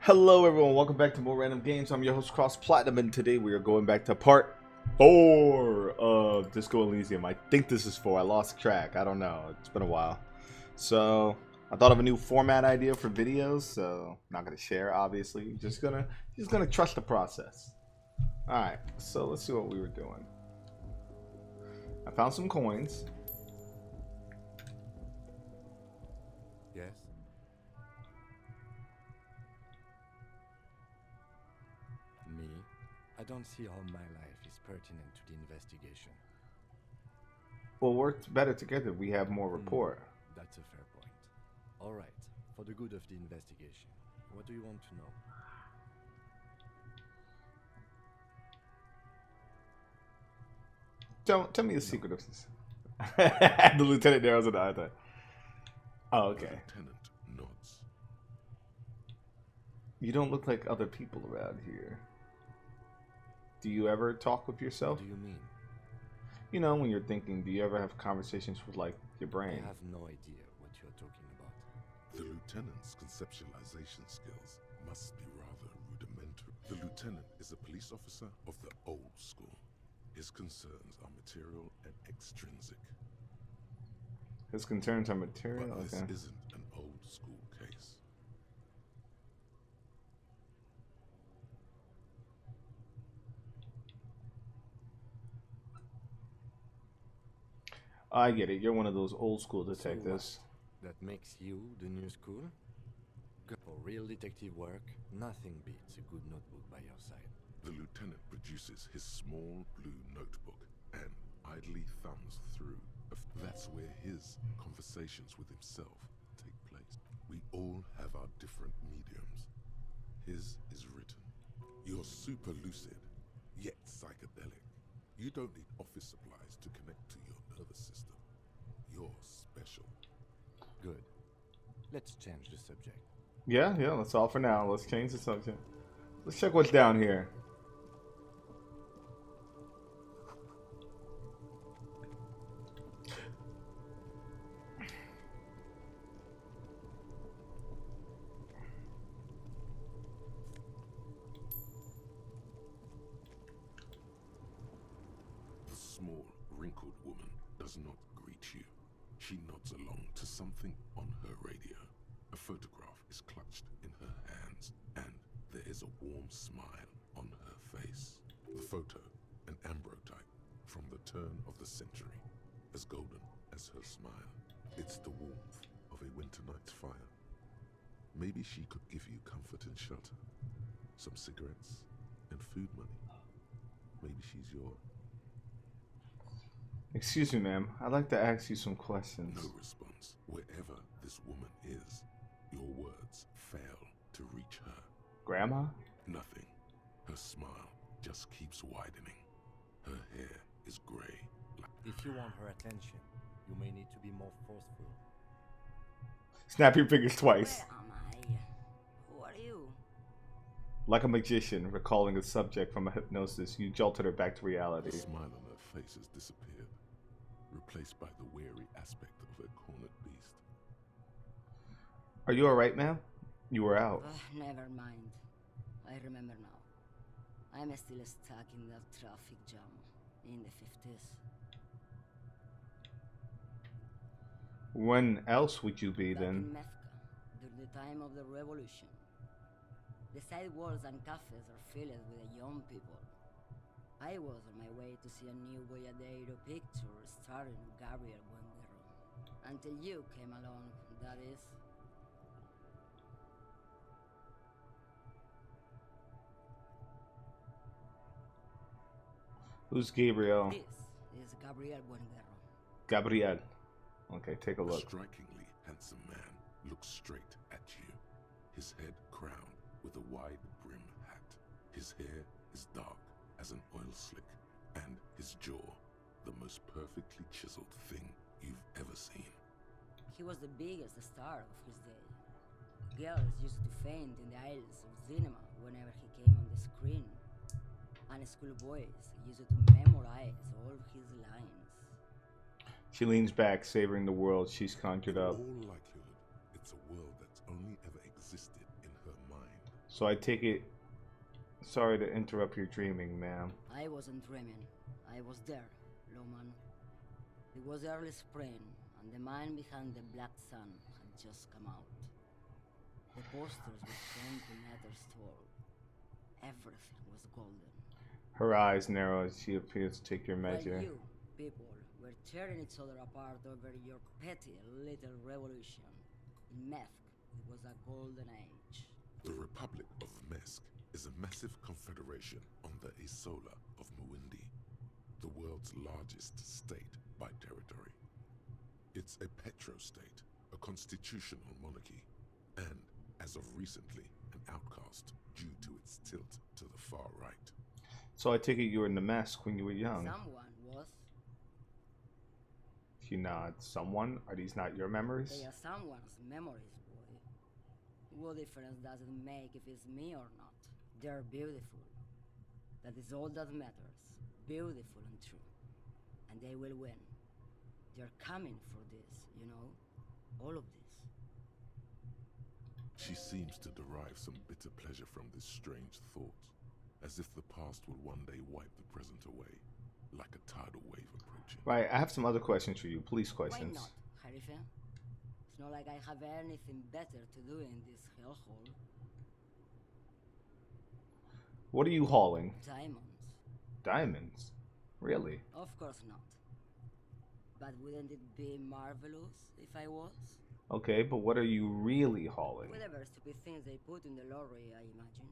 Hello everyone, welcome back to more random games. I'm your host CrossPlatinum, and today we are going back to part 4 of Disco Elysium. I think this is 4. I lost track. I don't know. It's been a while. So I thought of a new format idea for videos. So not gonna share, obviously. Just gonna trust the process. All right. So let's see what we were doing. I found some coins. Yes? Me? I don't see how my life is pertinent to the investigation. We'll work better together. We have more rapport. That's a fair point. All right, for the good of the investigation, what do you want to know? Tell me the secret of this. The lieutenant narrows an eye. Oh, okay. The lieutenant nods. You don't look like other people around here. Do you ever talk with yourself? What do you mean? You know, when you're thinking, do you ever have conversations with, like, your brain? I have no idea what you're talking about. The lieutenant's conceptualization skills must be rather rudimentary. The lieutenant is a police officer of the old school. His concerns are material and extrinsic. His concerns are material? But this Okay. isn't an old school case. I get it. You're one of those old school detectives. So what? That makes you the new school? For real detective work, nothing beats a good notebook by your side. The lieutenant produces his small blue notebook and idly thumbs through. That's where his conversations with himself take place. We all have our different mediums. His is written. You're super lucid, yet psychedelic. You don't need office supplies to connect to your nervous system. You're special. Good. Let's change the subject. Yeah, that's all for now. Let's change the subject. Let's check what's down here. The small, wrinkled woman does not greet you. She nods along to something on her radio. A photograph is clutched in her hands, and there is a warm smile on her face. The photo, an ambrotype from the turn of the century, as golden as her smile. It's the warmth of a winter night's fire. Maybe she could give you comfort and shelter, some cigarettes and food money. Maybe she's your... Excuse me, ma'am. I'd like to ask you some questions. No response. Wherever this woman is, your words fail to reach her. Grandma? Nothing. Her smile just keeps widening. Her hair is gray. If you want her attention, you may need to be more forceful. Snap your fingers twice. Where am I? Who are you? Like a magician recalling a subject from a hypnosis, you jolted her back to reality. The smile on her face has disappeared, replaced by the wary aspect of a cornered beast. Are you alright, ma'am? You were out. Never mind. I remember now. I'm still stuck in that traffic jam in the 50s. When else would you be Back in then? Mecca, during the time of the revolution. The sidewalks and cafes are filled with young people. I was on my way to see a new Boyadero picture starring Gabriel Buendero. Until you came along, that is. Who's Gabriel? This is Gabriel Buendero. Gabriel. Okay, take a A look. strikingly handsome man looks straight at you, his head crowned with a wide brim hat. His hair is dark as an oil slick, and his jaw the most perfectly chiseled thing you've ever seen. He was the biggest star of his day. Girls used to faint in the aisles of cinema whenever he came on the screen. And schoolboys used to memorize all his lines. She leans back, savoring the world she's conjured In up. all likelihood, it's a world that's only ever existed in her mind. So I take it. Sorry to interrupt your dreaming, ma'am. I wasn't dreaming. I was there, Loman. It was early spring, and the mine behind the Black Sun had just come out. The posters were 20 meters tall. Everything was golden. Her eyes narrow as she appears to take your While measure. you, people, were tearing each other apart over your petty little revolution. In Meth, it was a golden age. The Republic of Mesk is a massive confederation on the Isola of Muindi, the world's largest state by territory. It's a petrostate, a constitutional monarchy, and, as of recently, an outcast due to its tilt to the far right. So I take it you were in the mask when you were young. Someone was. You nod. Someone? Are these not your memories? They are someone's memories, boy. What difference does it make if it's me or not? They're beautiful. That is all that matters. Beautiful and true. And they will win. They're coming for this, you know? All of this. She seems to derive some bitter pleasure from this strange thought, as if the past will one day wipe the present away, like a tidal wave approaching. Right, I have some other questions for you. Police questions. Why not, Harife? It's not like I have anything better to do in this hellhole. What are you hauling? Diamonds. Diamonds? Really? Of course not. But wouldn't it be marvelous if I was? Okay, but what are you really hauling? Whatever stupid things they put in the lorry, I imagine.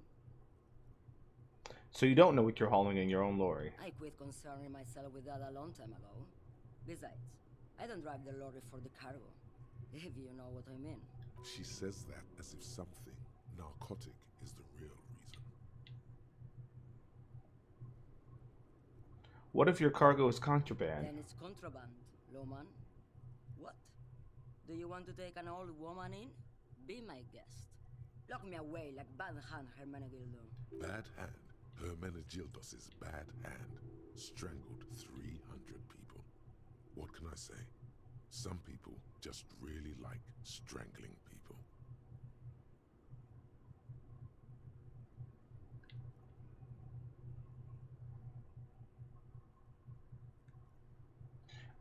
So you don't know what you're hauling in your own lorry? I quit concerning myself with that a long time ago. Besides, I don't drive the lorry for the cargo, if you know what I mean. She says that as if something narcotic is the real reason. What if your cargo is contraband? Then it's contraband, Loman. What? Do you want to take an old woman in? Be my guest. Lock me away like Bad Hand Hermenegildo. Bad Hand, Hermenegildos's bad hand, strangled 300 people. What can I say? Some people just really like strangling people.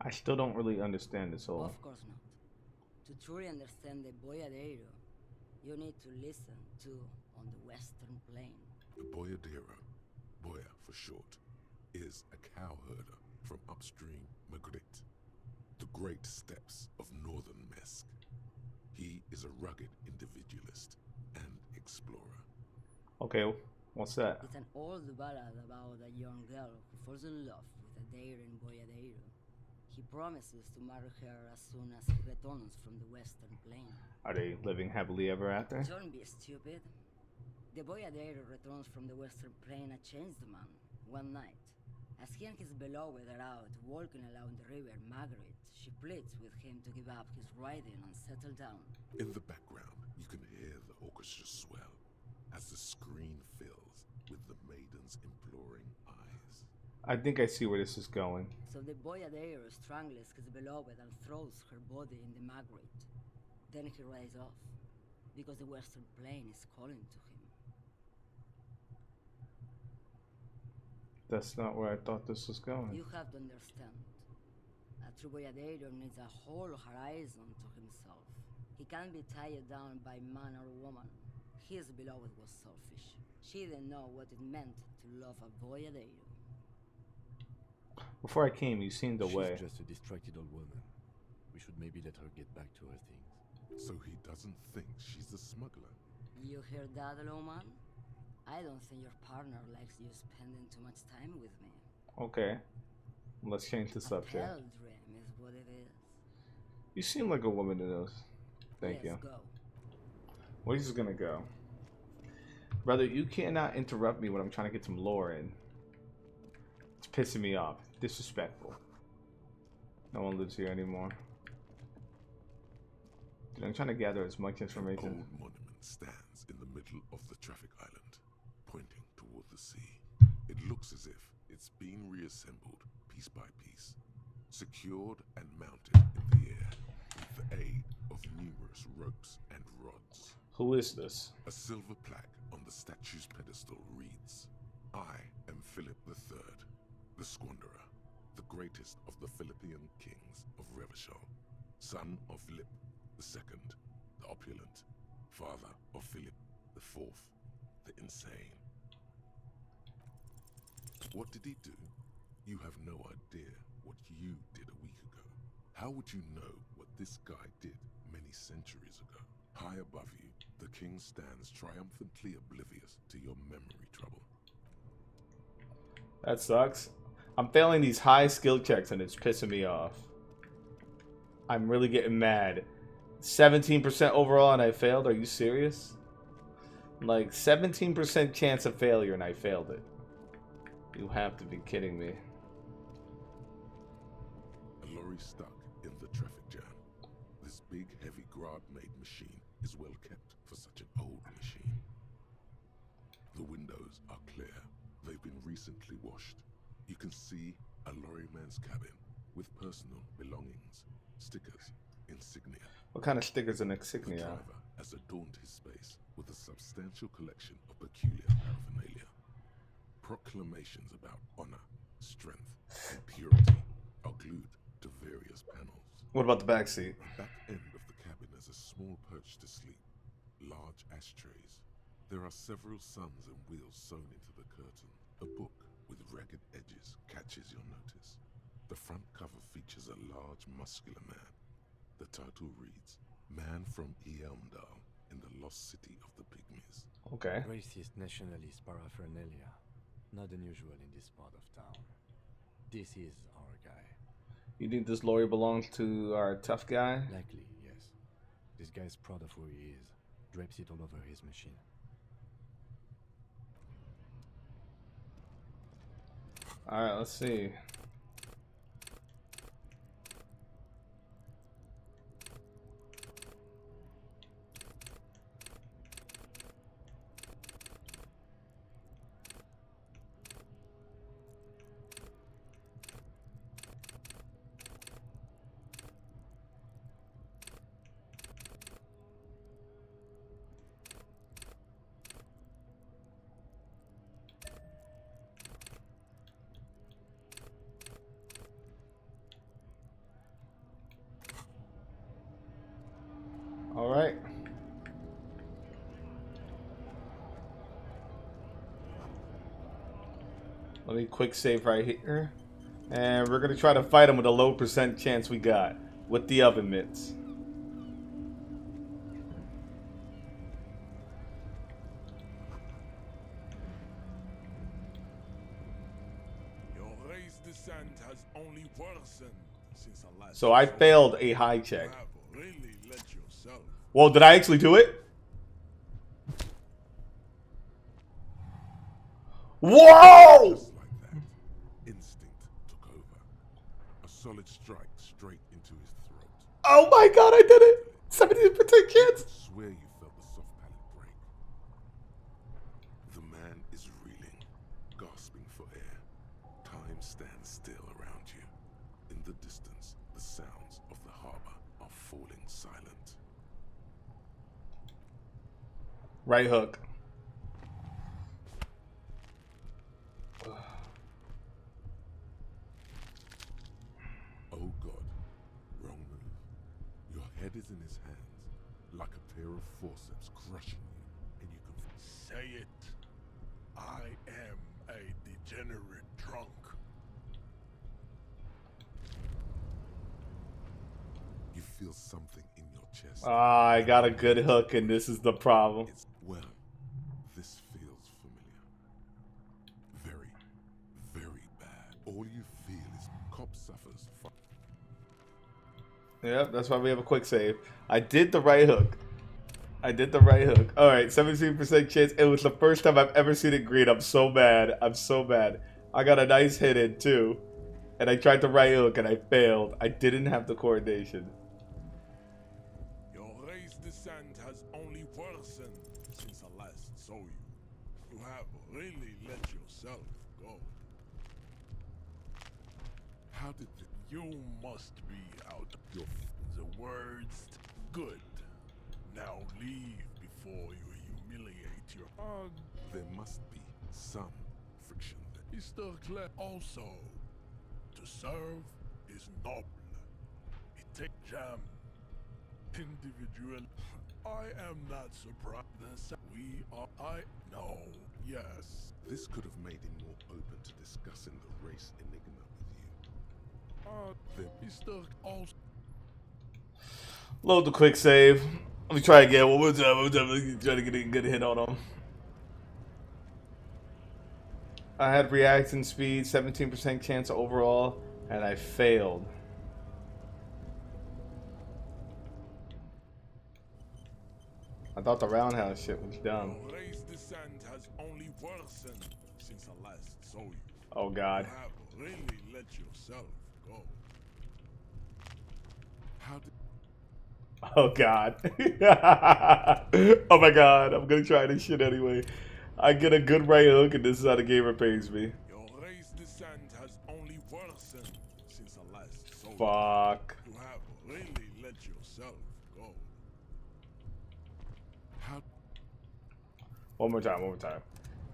I still don't really understand this whole... Of course not. To truly understand the boyadero, you need to listen to On the Western Plain. The boyadero, boya for short, is a cow herder from upstream Magritte, the great steppes of northern Mesk. He is a rugged individualist and explorer. Okay, what's that? It's an old ballad about a young girl who falls in love with a daring boyadero. He promises to marry her as soon as he returns from the Western Plain. Are they living happily ever after? Don't be stupid. The boyadero returns from the Western Plain a changed man, one night. As he and his beloved are out walking along the river Margaret, she pleads with him to give up his riding and settle down. In the background, you can hear the orchestra swell as the screen fills with the maiden's imploring eyes. I think I see where this is going. So the boyadero strangles his beloved and throws her body in the Margaret. Then he rides off, because the Western Plain is calling to him. That's not where I thought this was going. You have to understand. A true boyadero needs a whole horizon to himself. He can't be tied down by man or woman. His beloved was selfish. She didn't know what it meant to love a boyadero. Before I came, you seemed away. She's just a distracted old woman. We should maybe let her get back to her things. So he doesn't think she's a smuggler. You hear that, Loman? I don't think your partner likes you spending too much time with me. Okay. Let's change the subject. A pale dream is what it is. You seem like a woman to know. Thank you. Let's go. Where's this gonna go? Brother, you cannot interrupt me when I'm trying to get some lore in. It's pissing me off. Disrespectful. No one lives here anymore. Dude, I'm trying to gather as much An information. old monument stands in the middle of the traffic island, pointing toward the sea. It looks as if it's being reassembled piece by piece, secured and mounted in the air with the aid of numerous ropes and rods. Who is this? A silver plaque on the statue's pedestal reads, I am Philip III, the Squanderer, the greatest of the Philippian kings of Revachol, son of Philip II, the opulent, father of Philip IV, the insane. What did he do? You have no idea what you did a week ago. How would you know what this guy did many centuries ago? High above you, the king stands triumphantly oblivious to your memory trouble. That sucks. I'm failing these high skill checks and it's pissing me off. I'm really getting mad. 17% overall and I failed? Are you serious? Like 17% chance of failure and I failed it. You have to be kidding me. A lorry stuck in the traffic jam. This big, heavy grab-made machine is well kept for such an old machine. The windows are clear. They've been recently washed. You can see a lorryman's cabin with personal belongings, stickers, insignia. What kind of stickers and The insignia? driver has adorned his space with a substantial collection of peculiar paraphernalia. Proclamations about honor, strength, and purity are glued to various panels. What about the back seat? The back end of the cabin is a small perch to sleep, large ashtrays. There are several suns and wheels sewn into the curtain. A book with ragged edges catches your notice. The front cover features a large, muscular man. The title reads, Man from Elmdale in the lost city of the Pygmies. Okay. Racist nationalist paraphernalia. Not unusual in this part of town. This is our guy. You think this lorry belongs to our tough guy? Likely, yes. This guy's proud of who he is. Drapes it all over his machine. Alright, let's see. All right. Let me quick save right here. And we're going to try to fight him with a low percent chance we got with the oven mitts. Your race descent has only worsened since our last. So I failed a high check. You have really let yourself. Well, did I actually do it? Whoa! Just like that, instinct took over. A solid strike straight into his throat. Oh my god, I did it! 70% chance! I swear you felt the soft palate break. The man is reeling, gasping for air. Time stands still around you. In the distance, the sounds of the harbor are falling silent. Right hook. Oh God, wrong move. Your head is in his hands, like a pair of forceps crushing you, and you can Say it. I am a degenerate drunk. you feel something in your chest. Ah, I got a good hook and this is the problem. It's well, this feels familiar. Very, very bad. All you feel is cop suffers. Yep, that's why we have a quick save. I did the right hook. I did the right hook. Alright, 17% chance. It was the first time I've ever seen it green. I'm so mad. I'm so mad. I got a nice hit in too. And I tried the right hook and I failed. I didn't have the coordination. Your race descent has only worsened since I last saw you. You have really let yourself go. How did You must be out of your the words good. Now leave before you humiliate your There must be some friction there. Mr. Clay also. To serve is noble. It takes jam. Individual. I am not surprised. We are. I know. Yes. This could have made him more open to discussing the race enigma with you. The Mr. Also. Load the quick save. Let me try again. One more time. Try to get a good hit on him. I had reaction speed, 17% chance overall, and I failed. I thought the roundhouse shit was done. Your race descent has only worsened since I last saw you. Oh god. You have really let yourself go. How did Oh god. Oh my god. I'm gonna try this shit anyway. I get a good right hook and this is how the gamer pays me. Your race descent has only worsened since I last saw you. Fuck. You have really let yourself go. how One more time.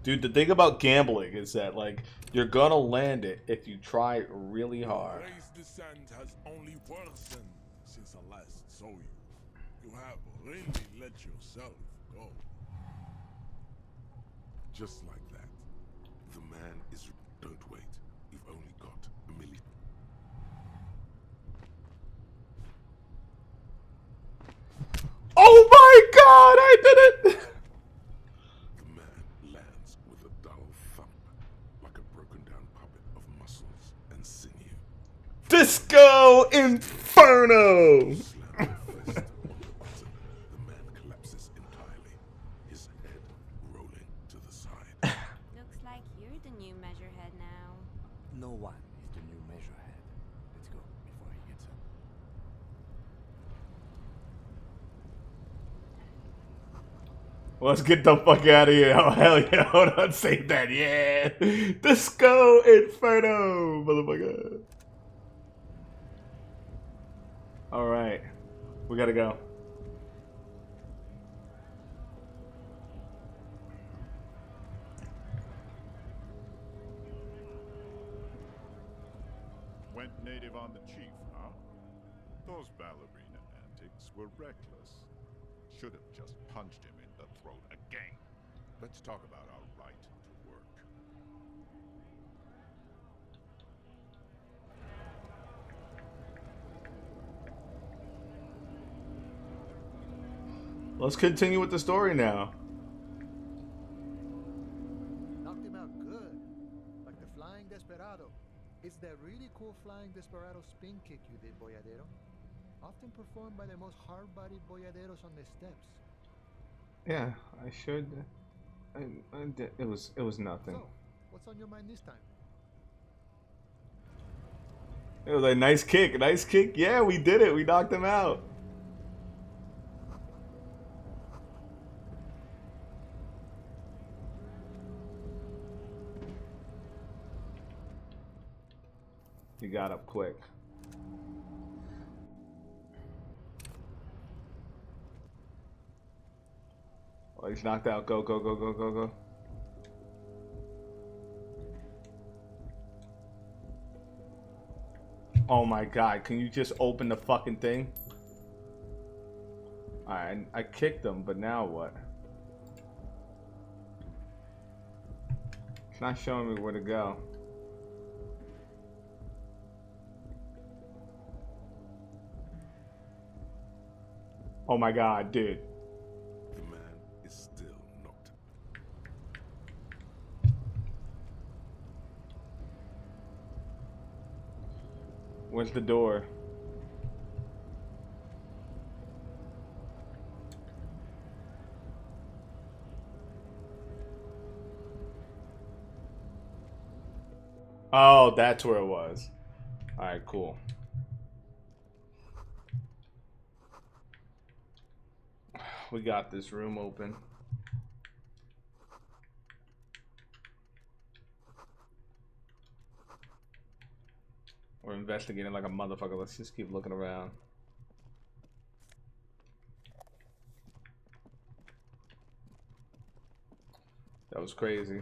Dude, the thing about gambling is that, like, you're gonna land it if you try really hard. Your race descent has only worsened since I last saw you. You have really let yourself go. just like that? The man is. Don't wait. You've only got a million. Oh my god, I did it! The man lands with a dull thump, like a broken down puppet of muscles and sinew. Disco Inferno! Slam a fist on the button. The man collapses entirely, his head rolling to the side. Looks like you're the new measurehead now. No one is the new measurehead. Let's go before he gets up. Let's get the fuck out of here. Oh, hell yeah. Hold on, save that. Yeah. Disco Inferno, motherfucker. Alright. We gotta go. Went native on the chief, huh? Those ballerina antics were reckless. Should have just punched him in the throat again. Let's talk about our right to work. Let's continue with the story now. Knocked him out good. Like the flying desperado. It's that really cool flying desperado spin kick you did, Boyadero. Often performed by the most hard-bodied boyaderos on the steps. Yeah, I should. I did. It was nothing. So, what's on your mind this time? It was a nice kick. Nice kick. Yeah, we did it. We knocked him out. He got up quick. Oh, he's knocked out. Go, go, go, go, go, go. Oh my god, can you just open the fucking thing? Alright, I kicked him, but now what? It's not showing me where to go. Oh my god, dude. The man is still knocked. Where's the door? Oh, that's where it was. Alright, cool. We got this room open. We're investigating like a motherfucker. Let's just keep looking around. That was crazy.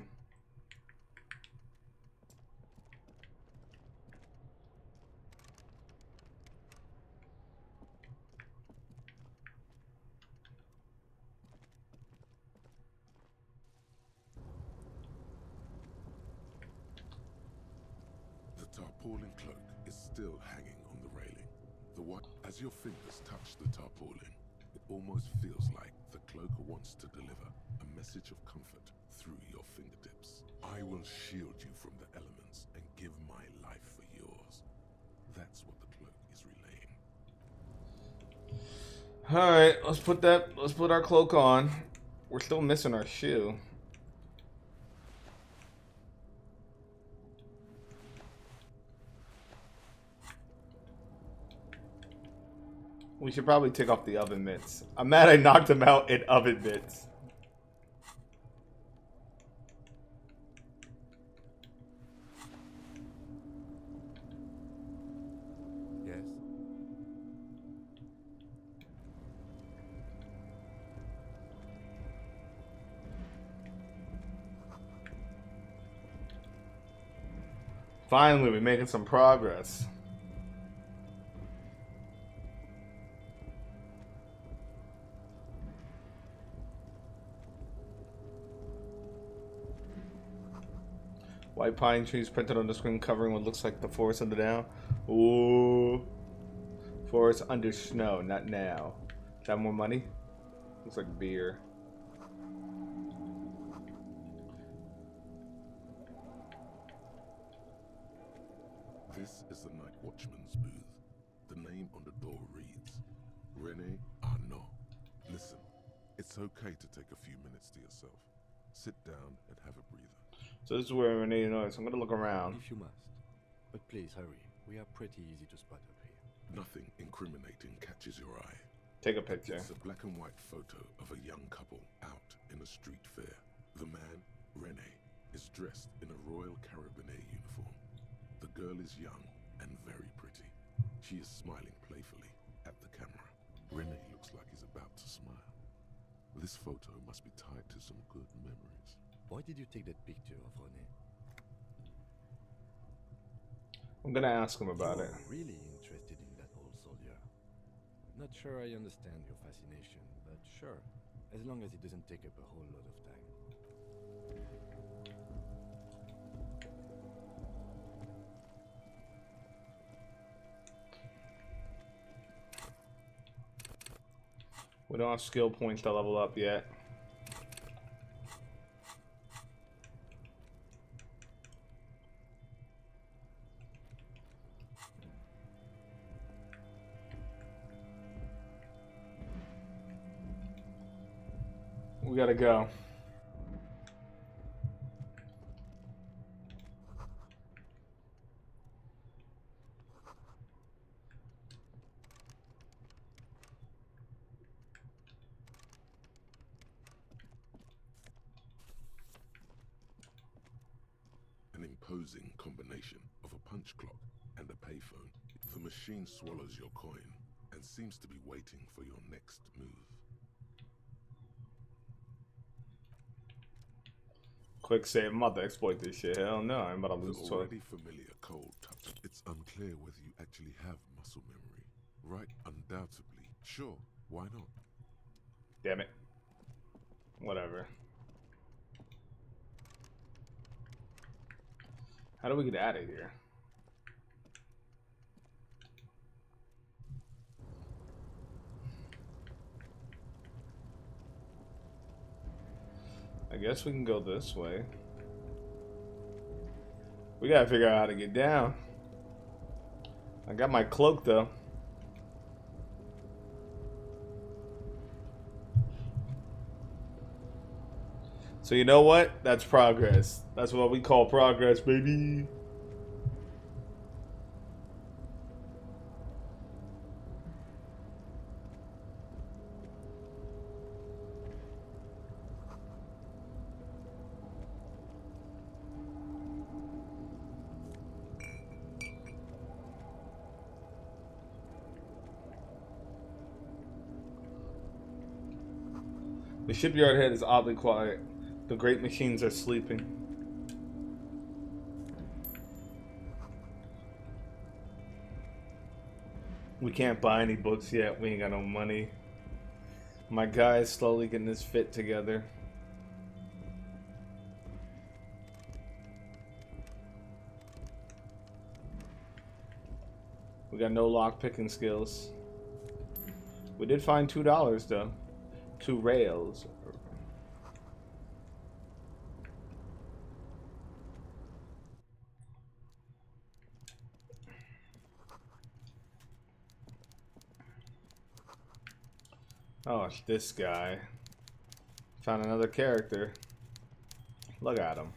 The tarpaulin cloak is still hanging on the railing. As your fingers touch the tarpaulin, it almost feels like the cloak wants to deliver a message of comfort through your fingertips. I will shield you from the elements and give my life for yours. That's what the cloak is relaying. Alright, let's put our cloak on. We're still missing our shoe. We should probably take off the oven mitts. I'm mad I knocked him out in oven mitts. Yes? Finally, we're making some progress. White pine trees printed on the screen covering what looks like the forest under down. Ooh. Forest under snow, not now. Got more money? Looks like beer. This is the night watchman's booth. The name on the door reads, Rene Arnaud. Listen, it's okay to take a few minutes to yourself. Sit down and have a breather. So this is where Renee knows. I'm gonna look around. If you must. But please hurry. We are pretty easy to spot up here. Nothing incriminating catches your eye. Take a picture. It's a black and white photo of a young couple out in a street fair. The man, Rene, is dressed in a Royal Carabinier uniform. The girl is young and very pretty. She is smiling playfully at the camera. Rene looks like he's about to smile. This photo must be tied to some good memories. Why did you take that picture of René? I'm gonna ask him about it. You're really interested in that old soldier. Not sure I understand your fascination, but sure. As long as it doesn't take up a whole lot of time. We don't have skill points to level up yet. We gotta go. An imposing combination of a punch clock and a payphone. The machine swallows your coin and seems to be waiting for your next move. Quick save. I'm about to exploit this shit. Hell no, I'm about to lose The toy. already familiar cold touch. It's unclear whether you actually have muscle memory. Right? Undoubtedly. Sure, why not? Damn it. Whatever. How do we get out of here? I guess we can go this way. We gotta figure out how to get down. I got my cloak though. So you know what? That's progress. That's what we call progress, baby. The shipyard head is oddly quiet. The great machines are sleeping. We can't buy any books yet. We ain't got no money. My guy is slowly getting his fit together. We got no lock picking skills. We did find $2 though. 2 rails. Oh, it's this guy. Found another character. Look at him.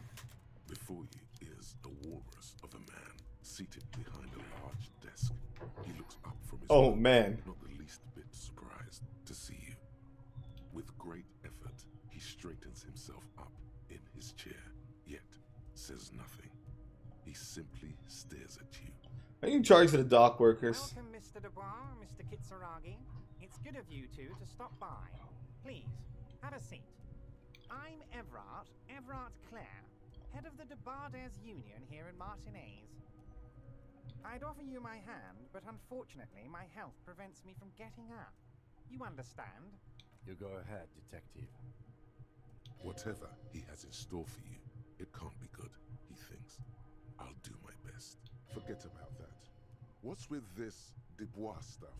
Before you is a walrus of a man seated behind a large desk. He looks up from his Oh work, man. not the least bit surprised to see you. With great effort, he straightens himself up in his chair, yet says nothing. He simply stares at you. Are you in charge of the dock workers? Welcome, Mr. Dubois, Mr. Kitsuragi. It's good of you two to stop by. Please, have a seat. I'm Everard Clare, head of the Debarders Union here in Martinez. I'd offer you my hand, but unfortunately my health prevents me from getting up. You understand? You go ahead, detective. Whatever he has in store for you, it can't be good, he thinks. I'll do my best. Forget about that. What's with this Dubois stuff?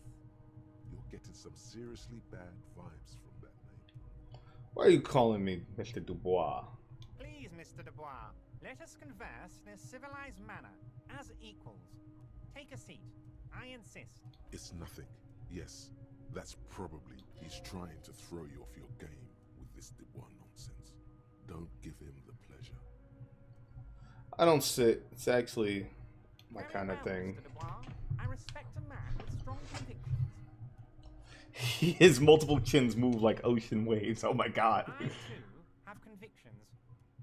You're getting some seriously bad vibes from that name. Why are you calling me Mr. Dubois? Please, Mr. Dubois, let us converse in a civilized manner, as equals. Take a seat. I insist. It's nothing. Yes, that's probably he's trying to throw you off your game with this Dubois nonsense. Don't give him the pleasure. I don't sit. It's actually my Very kind of well, thing. Mr. Dubois. I respect a man with strong convictions. His multiple chins move like ocean waves. Oh my god. I, too, have convictions.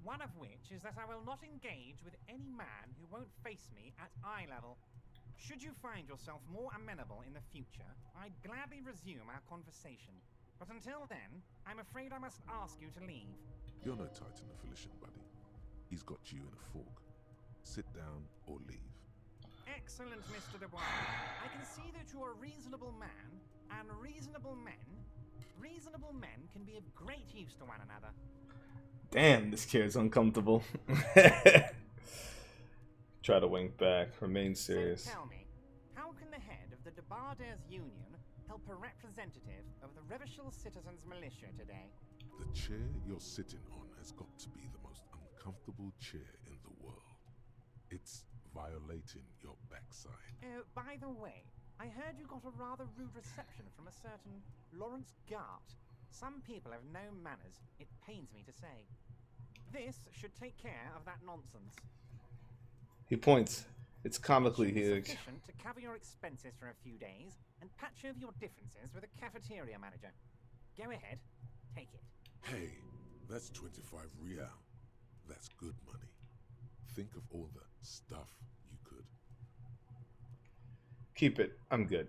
One of which is that I will not engage with any man who won't face me at eye level. Should you find yourself more amenable in the future, I'd gladly resume our conversation. But until then, I'm afraid I must ask you to leave. You're no Titan affiliation, buddy. He's got you in a fork. Sit down or leave. Excellent, Mr. Dubois. I can see that you are a reasonable man, and reasonable men can be of great use to one another. Damn, this chair is uncomfortable. Try to wink back. Remain serious. So tell me, how can the head of the Debarders Union help a representative of the Revachol Citizens Militia today? The chair you're sitting on has got to be the most uncomfortable chair in the world. It's violating your backside. Oh, by the way, I heard you got a rather rude reception from a certain Lawrence Gart. Some people have no manners, it pains me to say. This should take care of that nonsense. He points. It's comically Should be huge. sufficient to cover your expenses for a few days and patch over your differences with a cafeteria manager. Go ahead, take it. Hey, that's 25 real. That's good money. Think of all the stuff you could. Keep it. I'm good.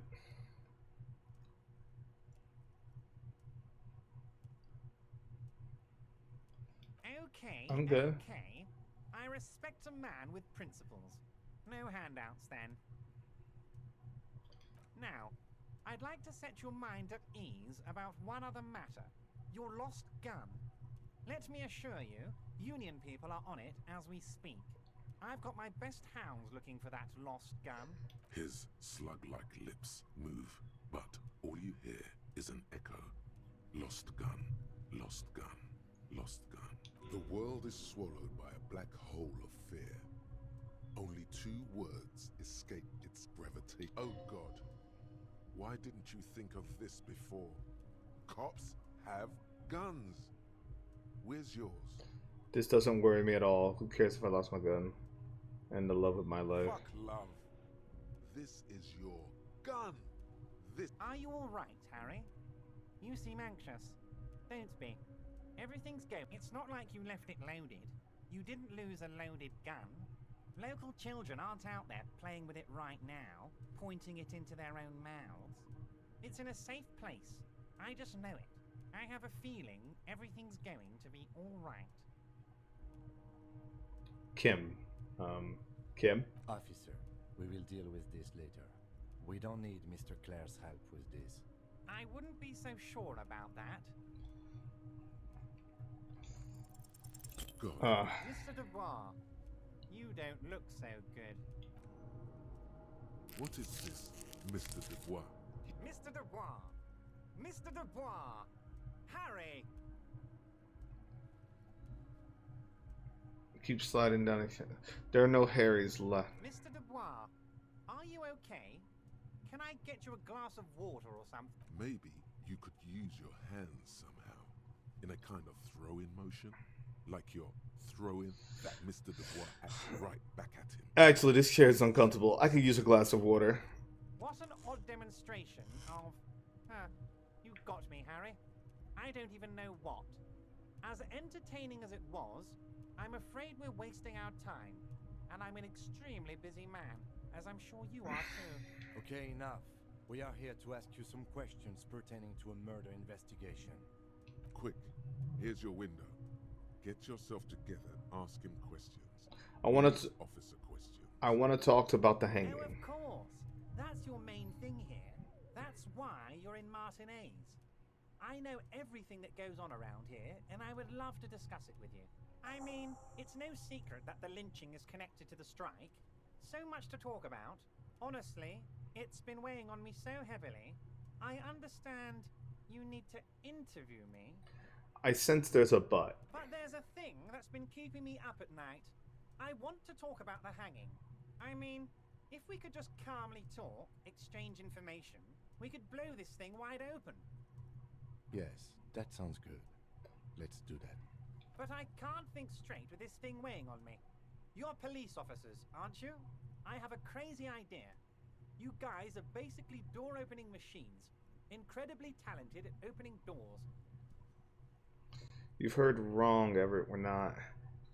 Okay, I'm good. okay. I respect a man with principles. No handouts, then. Now, I'd like to set your mind at ease about one other matter. Your lost gun. Let me assure you, Union people are on it as we speak. I've got my best hounds looking for that lost gun. His slug-like lips move, but all you hear is an echo. Lost gun, lost gun, lost gun. The world is swallowed by a black hole of fear. Only 2 words escape its gravity. Oh God, why didn't you think of this before? Cops have guns. Where's yours? This doesn't worry me at all. Who cares if I lost my gun? And the love of my life. Fuck love. This is your gun. This. Are you all right, Harry? You seem anxious. Don't be. Everything's go. It's not like you left it loaded. You didn't lose a loaded gun. Local children aren't out there playing with it right now, pointing it into their own mouths. It's in a safe place. I just know it. I have a feeling everything's going to be all right. Kim. Kim? Officer, we will deal with this later. We don't need Mr. Clare's help with this. I wouldn't be so sure about that. God. Mr. Dubois, you don't look so good. What is this, Mr. Dubois? Mr. Dubois! Mr. Dubois! Harry! Keep sliding down. There are no Harrys left. Mr. Dubois, are you okay? Can I get you a glass of water or something? Maybe you could use your hands somehow, in a kind of throw-in motion, like you're throwing that Mr. Dubois right back at him. Actually, this chair is uncomfortable. I could use a glass of water. What an odd demonstration of... you got me, Harry. I don't even know what. As entertaining as it was, I'm afraid we're wasting our time. And I'm an extremely busy man, as I'm sure you are too. Okay, enough. We are here to ask you some questions pertaining to a murder investigation. Quick, here's your window. Get yourself together and ask him questions. I want to. Officer questions. I want to talk about the Oh, hanging. of course. That's your main thing here. That's why you're in Martinez. I know everything that goes on around here, and I would love to discuss it with you. I mean, it's no secret that the lynching is connected to the strike. So much to talk about. Honestly, it's been weighing on me so heavily. I understand you need to interview me. I sense there's a but. But there's a thing that's been keeping me up at night. I want to talk about the hanging. I mean, if we could just calmly talk, exchange information, we could blow this thing wide open. Yes, that sounds good. Let's do that. But I can't think straight with this thing weighing on me. You're police officers, aren't you? I have a crazy idea. You guys are basically door-opening machines. Incredibly talented at opening doors. You've heard wrong, Everett. We're not.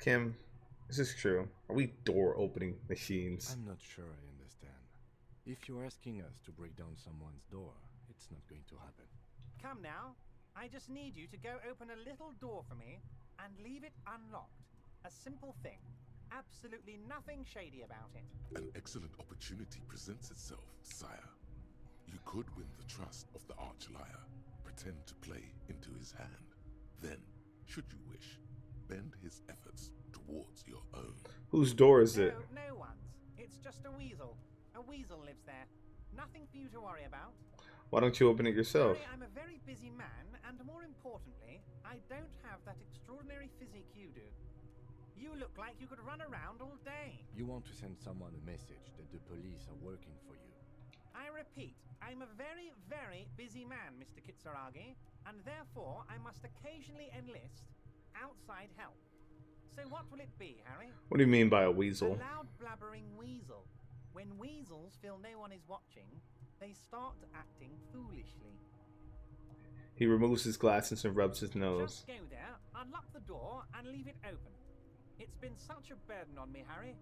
Kim, is this true? Are we door-opening machines? I'm not sure I understand. If you're asking us to break down someone's door, it's not going to happen. Come now. I just need you to go open a little door for me and leave it unlocked. A simple thing. Absolutely nothing shady about it. An excellent opportunity presents itself, sire. You could win the trust of the arch-liar, pretend to play into his hand. Then, should you wish, bend his efforts towards your own. Whose door is it? No one's. It's just a weasel. A weasel lives there. Nothing for you to worry about. Why don't you open it yourself? Harry, I'm a very busy man, and more importantly, I don't have that extraordinary physique you do. You look like you could run around all day. You want to send someone a message that the police are working for you. I repeat, I'm a very, very busy man, Mr. Kitsuragi, and therefore I must occasionally enlist outside help. So what will it be, Harry? What do you mean by a weasel? A loud blabbering weasel. When weasels feel no one is watching, they start acting foolishly. He removes his glasses and rubs his nose. Just go there, unlock the door, and leave it open. It's been such a burden on me, Harry.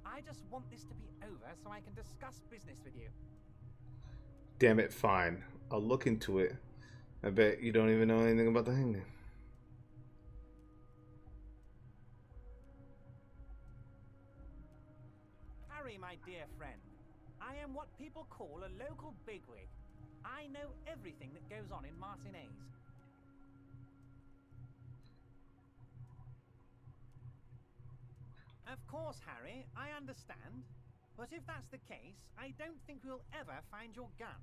I just want this to be over so I can discuss business with you. Damn it, fine. I'll look into it. I bet you don't even know anything about the hanging. Harry, my dear friend, I am what people call a local bigwig. I know everything that goes on in Martinez. Of course, Harry, I understand. But if that's the case, I don't think we'll ever find your gun.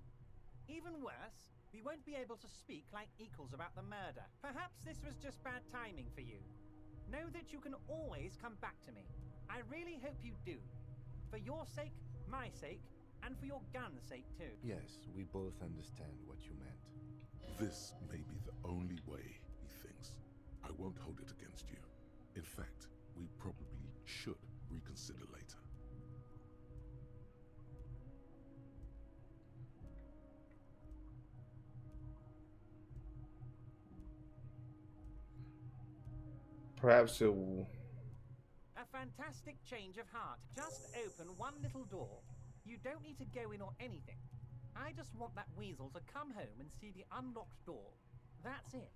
Even worse, we won't be able to speak like equals about the murder. Perhaps this was just bad timing for you. Know that you can always come back to me. I really hope you do. For your sake, my sake, and for your gun's sake too. Yes, we both understand what you meant. This may be the only way, he thinks. I won't hold it against you. In fact, we probably should reconsider later. Perhaps it will... A fantastic change of heart. Just open one little door. You don't need to go in or anything. I just want that weasel to come home and see the unlocked door. That's it.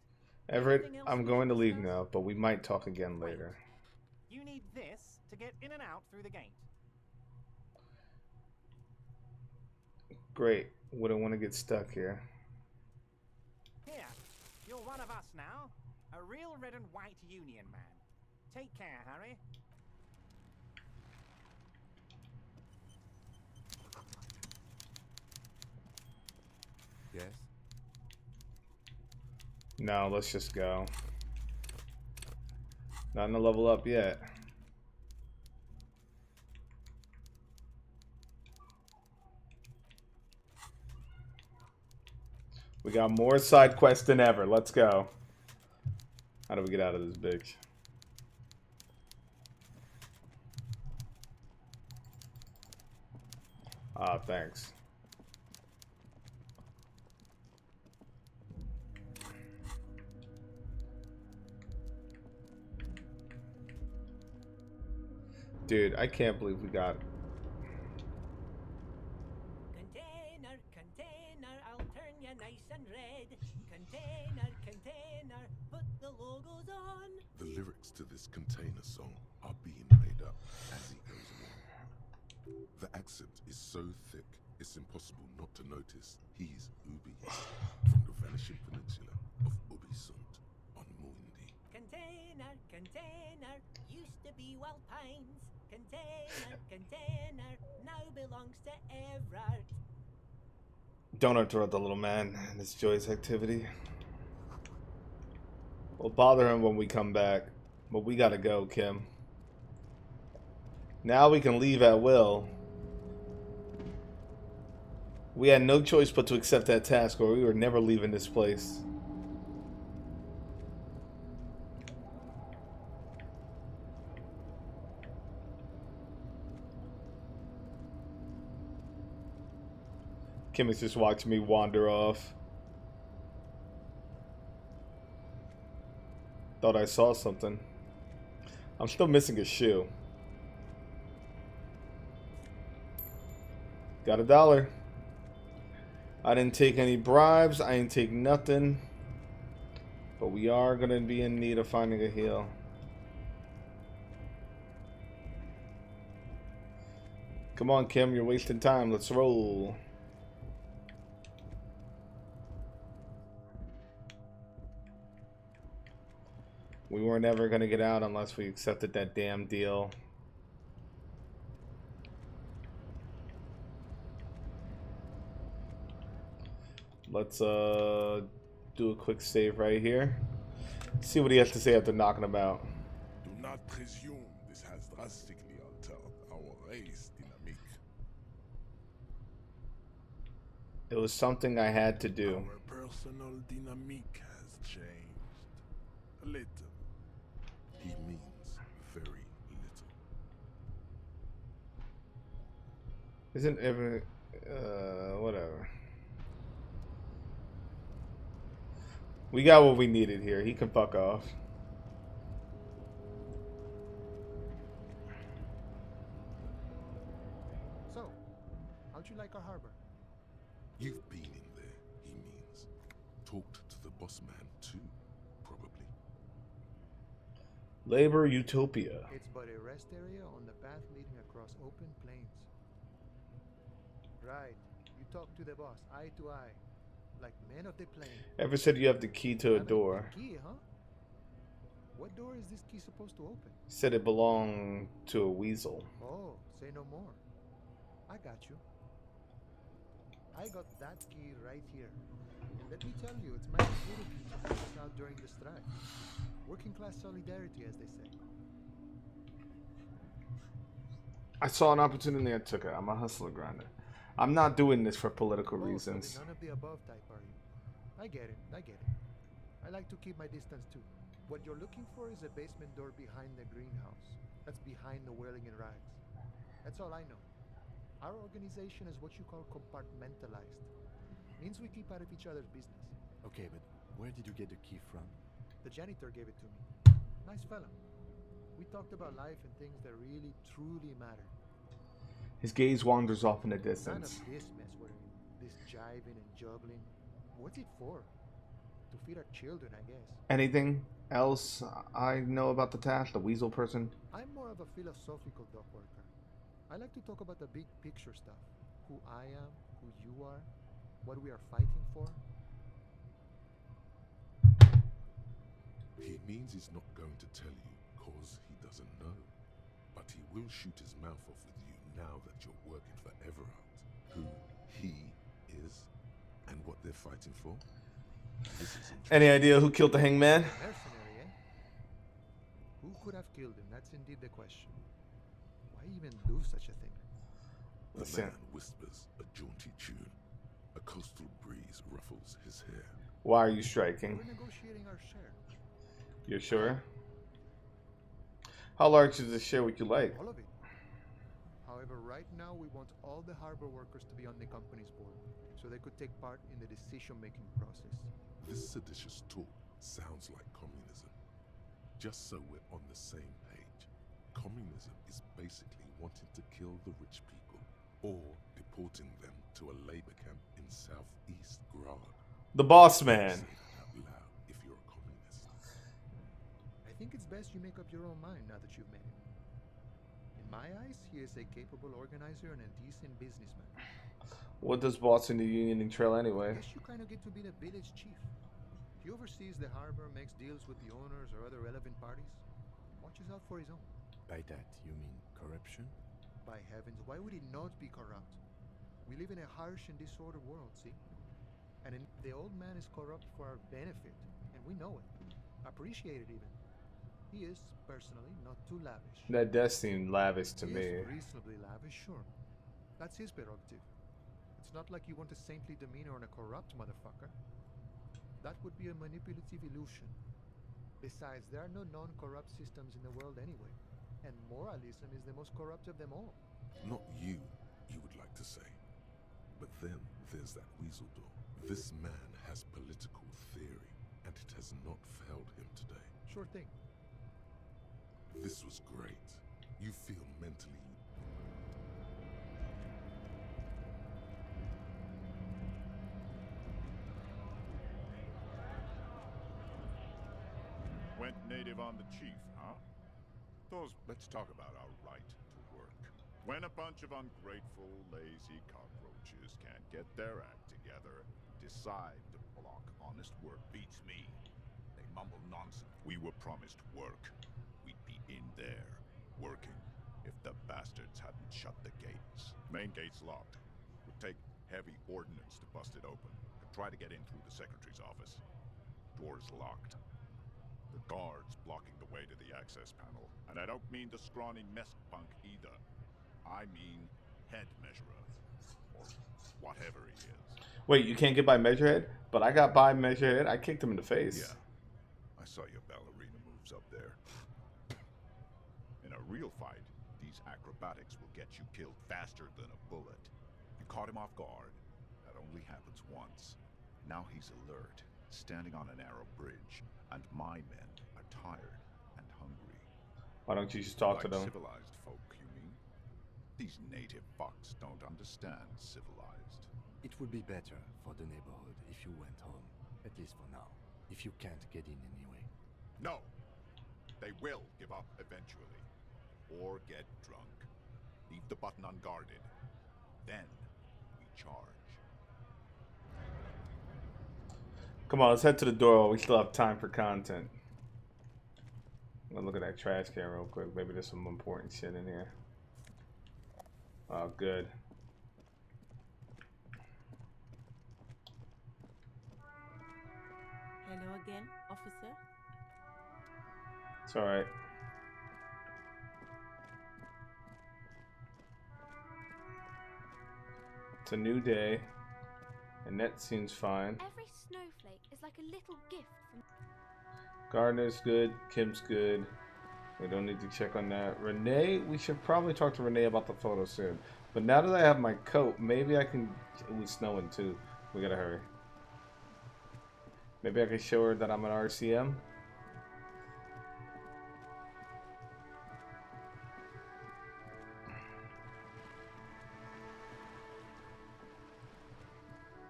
Everett, Anything else I'm we going to should leave discuss? now, but we might talk again Wait. later. You need this to get in and out through the gate. Great. Wouldn't want to get stuck here. Here, you're one of us now. A real red and white Union man. Take care, Harry. Yes? No, let's just go. Not in the level up yet. We got more side quests than ever. Let's go. How do we get out of this bitch? Ah, thanks. Dude, I can't believe we got... Container, container, I'll turn you nice and red. Container, container, put the logos on. The lyrics to this container song are being made up as he goes along. The accent is so thick, it's impossible not to notice he's Ubi, from the vanishing peninsula of Ubisunt on Mundi. Container, container, used to be Wild Pines. Container, container, now belongs to Everard. Don't interrupt the little man in this joyous activity. We'll bother him when we come back. But we gotta go, Kim. Now we can leave at will. We had no choice but to accept that task, or we were never leaving this place. Kim is just watching me wander off. Thought I saw something. I'm still missing a shoe. Got $1. I didn't take any bribes. I didn't take nothing. But we are going to be in need of finding a heal. Come on, Kim. You're wasting time. Let's roll. We weren't ever going to get out unless we accepted that damn deal. Let's do a quick save right here. See what he has to say after knocking him out. Do not presume this has drastically altered our race dynamic. It was something I had to do. Our personal dynamic has changed. A little. He means very little. Isn't ever whatever. We got what we needed here. He can fuck off. So, how'd you like our harbor? You've been in there, he means. Talked to the boss man too, probably. Labor Utopia. It's but a rest area on the path leading across open plains. Right. You talk to the boss, eye to eye. Like men of the plain. Ever said you have the key to a door? Key, huh? What door is this key supposed to open? Said it belonged to a weasel. Oh, say no more. I got you. I got that key right here. And let me tell you, it's my little key to help us out during the strike. Working class solidarity, as they say. I saw an opportunity, I took it. I'm a hustler grinder. I'm not doing this for political So reasons. none of the above type, are you? I get it, I get it. I like to keep my distance too. What you're looking for is a basement door behind the greenhouse. That's behind the whirling in rags. That's all I know. Our organization is what you call compartmentalized. Means we keep out of each other's business. Okay, but where did you get the key from? The janitor gave it to me. Nice fella. We talked about life and things that really, truly matter. His gaze wanders off in the None distance. of this mess we're in. This jiving and juggling. What's it for? To feed our children, I guess. Anything else I know about the task? The weasel person? I'm more of a philosophical dock worker. I like to talk about the big picture stuff. Who I am, who you are, what we are fighting for. He means he's not going to tell you cause he doesn't know. But he will shoot his mouth off with you now that you're working for Everard. Who he is and what they're fighting for. This is interesting. Any idea who killed the hangman? Mercenary, eh? Who could have killed him? That's indeed the question. Why even do such a thing? The Listen. man whispers a jaunty tune. A coastal breeze ruffles his hair. Why are you striking? We're negotiating our share. You're sure? How large is the share would you like? All of it. However, right now we want all the harbor workers to be on the company's board, so they could take part in the decision-making process. This seditious talk sounds like communism. Just so we're on the same page, communism is basically wanting to kill the rich people or deporting them to a labor camp in southeast Grad. The boss man. Say that out loud if you're a communist. I think it's best you make up your own mind now that you've met him. In my eyes, he is a capable organizer and a decent businessman. What does boss in the union trail anyway? I guess you kind of get to be the village chief. He oversees the harbor, makes deals with the owners or other relevant parties, watches out for his own. By that, you mean corruption? By heavens, why would he not be corrupt? We live in a harsh and disordered world, see? And the old man is corrupt for our benefit, and we know it. Appreciate it even. He is, personally, not too lavish. That does seem lavish to He me. is reasonably lavish, sure. That's his prerogative. It's not like you want a saintly demeanor on a corrupt motherfucker. That would be a manipulative illusion. Besides, there are no non-corrupt systems in the world anyway. And moralism is the most corrupt of them all. Not you, you would like to say. But then there's that weasel door. This man has political theory, and it has not failed him today. Sure thing. This was great. You feel mentally... Went native on the chief, huh? Let's talk about our right to work. When a bunch of ungrateful, lazy cockroaches can't get their act together, decide to block honest work beats me. They mumble nonsense. We were promised work. We'd be in there, working, if the bastards hadn't shut the gates. Main gate's locked. Would take heavy ordnance to bust it open. Could try to get in through the secretary's office. Door's locked. The guard's blocking the way to the access panel. And I don't mean the scrawny mess punk either. I mean head measurer. Or whatever he is. Wait, you can't get by Measurehead? But I got by Measurehead. I kicked him in the face. Yeah. I saw your ballerina moves up there. In a real fight, these acrobatics will get you killed faster than a bullet. You caught him off guard. That only happens once. Now he's alert, standing on a narrow bridge, and my men are tired and hungry. Why don't you just talk to them? Civilized folk, you mean? These native fucks don't understand civilized. It would be better for the neighborhood if you went home, at least for now, if you can't get in anyway. No! They will give up eventually. Or get drunk. Leave the button unguarded. Then we charge. Come on, let's head to the door. We still have time for content. I'm gonna look at that trash can real quick. Maybe there's some important shit in here. Oh, good. Hello again, officer. It's alright. It's a new day. And that seems fine. Every snowflake is like a little gift from... Gardner's good. Kim's good. We don't need to check on that. Renee, we should probably talk to Renee about the photo soon. But now that I have my coat, maybe I can... It was snowing too. We gotta hurry. Maybe I can show her that I'm an RCM.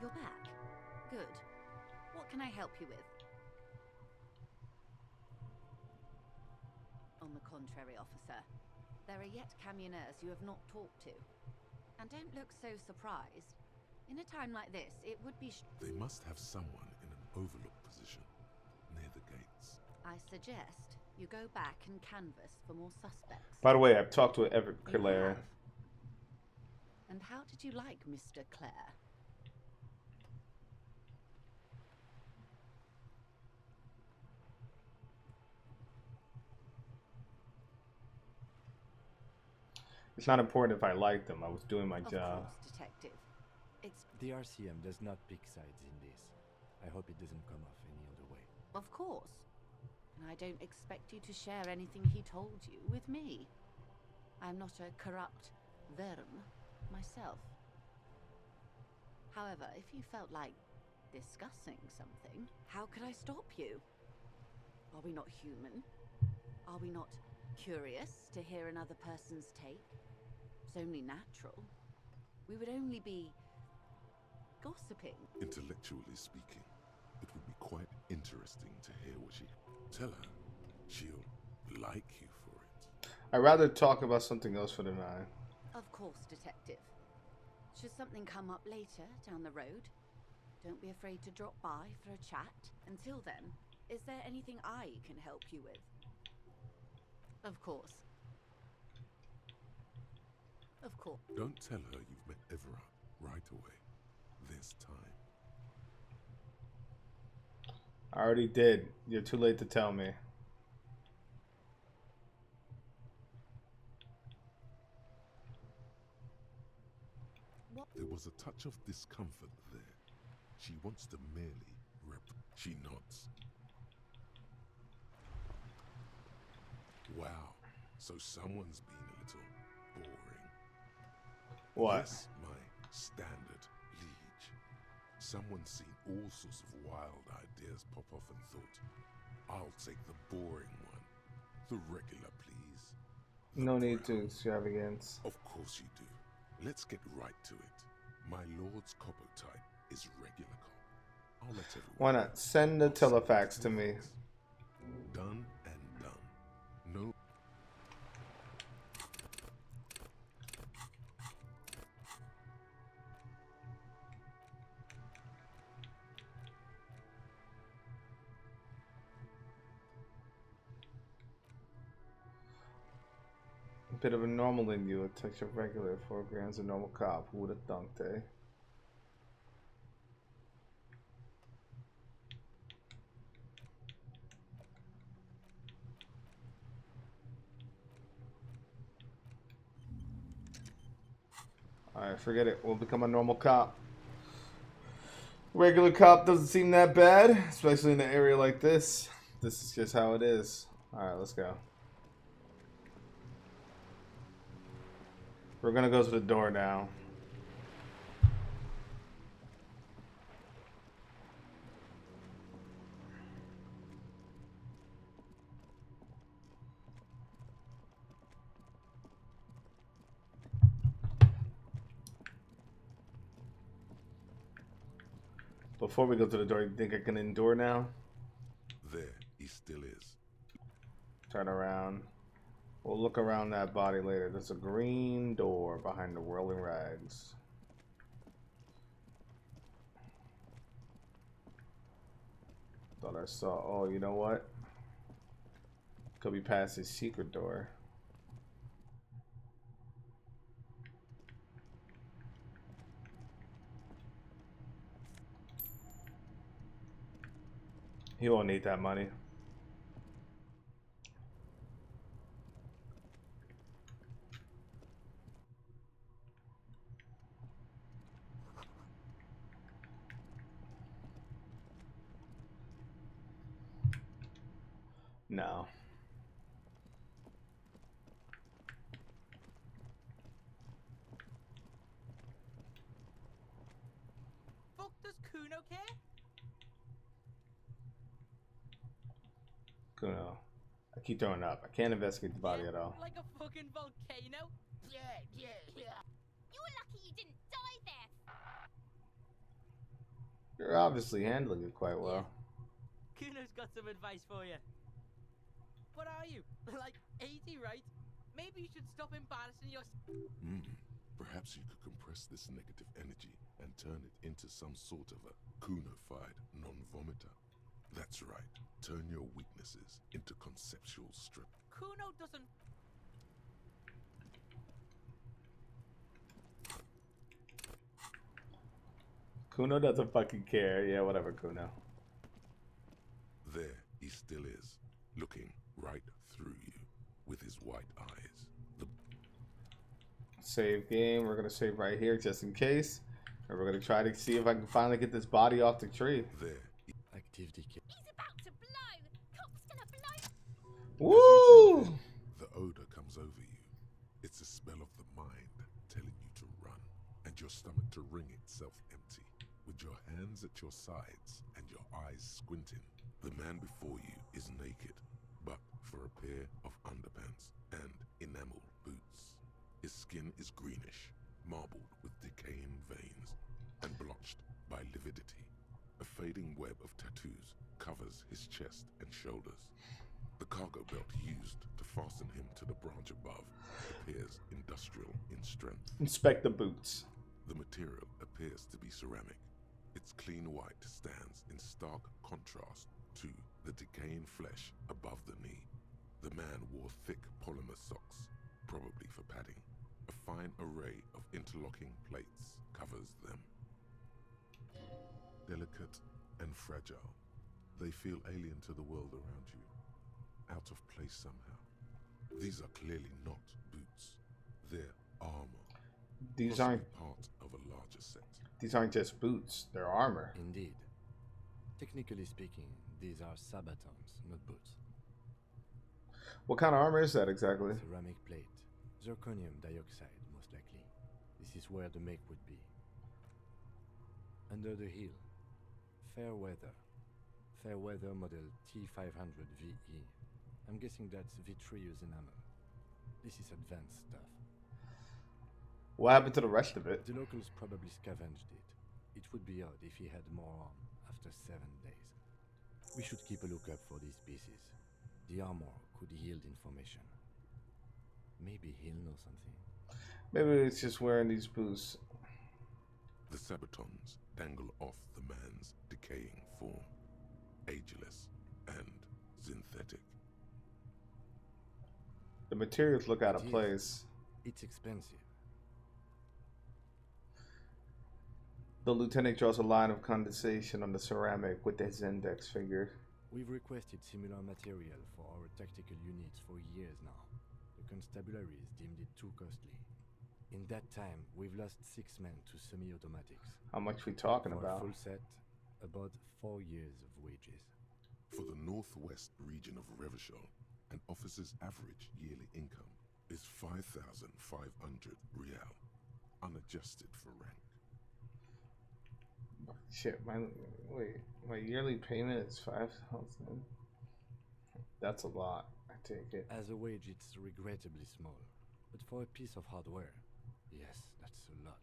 You're back. Good. What can I help you with? contrary, officer. There are yet camionneurs you have not talked to. And don't look so surprised. In a time like this, it would be... They must have someone in an overlook position, near the gates. I suggest you go back and canvass for more suspects. By the way, I've talked to Everett You Claire. have? And how did you like Mr. Clare? It's not important if I liked them. I was doing my job. Of course, detective. It's... The RCM does not pick sides in this. I hope it doesn't come off any other way. Of course. And I don't expect you to share anything he told you with me. I'm not a corrupt verm myself. However, if you felt like discussing something, how could I stop you? Are we not human? Are we not curious to hear another person's take? It's only natural. We would only be gossiping. Intellectually speaking, it would be quite interesting to hear what she... Tell her she'll like you for it. I'd rather talk about something else for the night. Of course, detective. Should something come up later down the road, don't be afraid to drop by for a chat. Until then, is there anything I can help you with? Of course. Of course. Don't tell her you've met Everard right away. This time. I already did. You're too late to tell me. What? There was a touch of discomfort there. She wants to merely She nods. Wow. So someone's been a little boring. What? Yes, my standard liege. Someone's seen all sorts of wild ideas pop off and thought, I'll take the boring one. The regular, please. No need to extravagance. Of course you do. Let's get right to it. My lord's copper type is regular cop. I'll let everyone... Why not? Send the telefax to me. Done and done. No... Bit of a normal in you. A touch of regular. 4 grams of normal cop. Who would have thunked, eh? Alright, forget it. We'll become a normal cop. Regular cop doesn't seem that bad, especially in an area like this. This is just how it is. Alright, let's go. We're gonna go to the door now. Before we go to the door, you think I can endure now? There, he still is. Turn around. We'll look around that body later. There's a green door behind the whirling rags. Thought I saw... Oh, you know what? Could be past his secret door. He won't need that money. No. Fuck, does Kuno care? Kuno. I keep throwing up. I can't investigate the body at all. Like a fucking volcano? Yeah. You're lucky you didn't die there. You're obviously handling it quite well. Kuno's got some advice for you. What are you? Like 80, right? Maybe you should stop embarrassing yourself. Perhaps you could compress this negative energy and turn it into some sort of a Kuno-fied non-vomiter. That's right. Turn your weaknesses into conceptual strip. Kuno doesn't. Kuno doesn't fucking care. Yeah, whatever, Kuno. There he still is, looking right through you with his white eyes. Save game. We're gonna save right here just in case. And we're gonna try to see if I can finally get this body off the tree. There. Activity kit. He's about to blow. Cop's gonna blow. Woo! The odor comes over you. It's a spell of the mind telling you to run, and your stomach to wring itself empty. With your hands at your sides and your eyes squinting, the man before you is naked, but for a pair of underpants and enamel boots. His skin is greenish, marbled with decaying veins, and blotched by lividity. A fading web of tattoos covers his chest and shoulders. The cargo belt used to fasten him to the branch above appears industrial in strength. Inspect the boots. The material appears to be ceramic. Its clean white stands in stark contrast to the decaying flesh above the knee. The man wore thick polymer socks, probably for padding. A fine array of interlocking plates covers them. Delicate and fragile, they feel alien to the world around you, out of place somehow. These are clearly not boots. They're armor. These aren't part of a larger set. These aren't just boots, they're armor. Indeed. Technically speaking, these are sabatons, not boots. What kind of armor is that exactly? Ceramic plate. Zirconium dioxide, most likely. This is where the make would be. Under the heel. Fair weather. Fair weather model T500 VE. I'm guessing that's vitreous enamel. This is advanced stuff. What happened to the rest of it? The locals probably scavenged it. It would be odd if he had more on after 7 days. We should keep a lookout for these pieces. The armor could yield information. Maybe he'll know something. Maybe it's just wearing these boots. The sabatons dangle off the man's decaying form, ageless and synthetic. The materials look out of place. It's expensive. The lieutenant draws a line of condensation on the ceramic with his index finger. We've requested similar material for our tactical units for years now. The constabularies deemed it too costly. In that time, we've lost 6 men to semi-automatics. How much we talking for about? A full set, about 4 years of wages. For the northwest region of Revachol, an officer's average yearly income is 5,500 real, unadjusted for rank. Shit, my yearly payment is 5,000. That's a lot. I take it. As a wage, it's regrettably small, but for a piece of hardware, yes, that's a lot.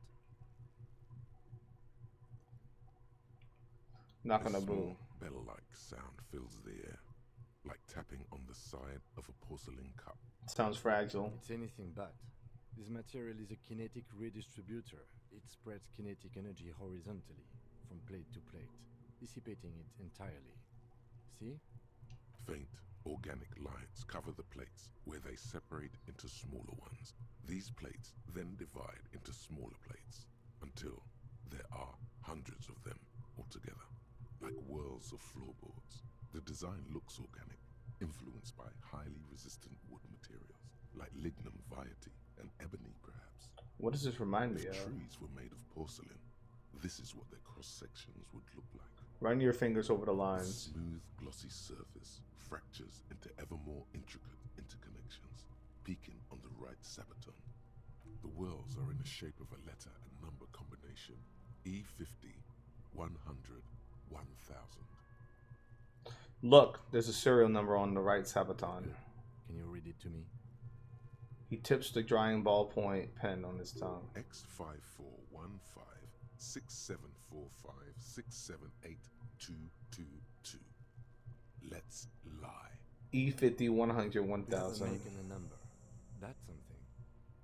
Not gonna boom. Bell-like sound fills the air, like tapping on the side of a porcelain cup. Sounds fragile. It's anything but. This material is a kinetic redistributor. It spreads kinetic energy horizontally, from plate to plate, dissipating it entirely. See? Faint, organic lines cover the plates where they separate into smaller ones. These plates then divide into smaller plates until there are hundreds of them altogether, like whirls of floorboards. The design looks organic, influenced by highly resistant wood materials, like lignum vitae and ebony perhaps. What does this remind me of? If trees were made of porcelain, this is what their cross-sections would look like. Run your fingers over the lines. The smooth, glossy surface fractures into ever more intricate interconnections, peaking on the right sabaton. The whirls are in the shape of a letter and number combination: E50, 100, 1000. Look, there's a serial number on the right sabaton. Can you read it to me? He tips the drying ballpoint pen on his tongue. X5415 6745 678 222. Let's lie. E50, 100, We have a 1000. make and a number. That's something.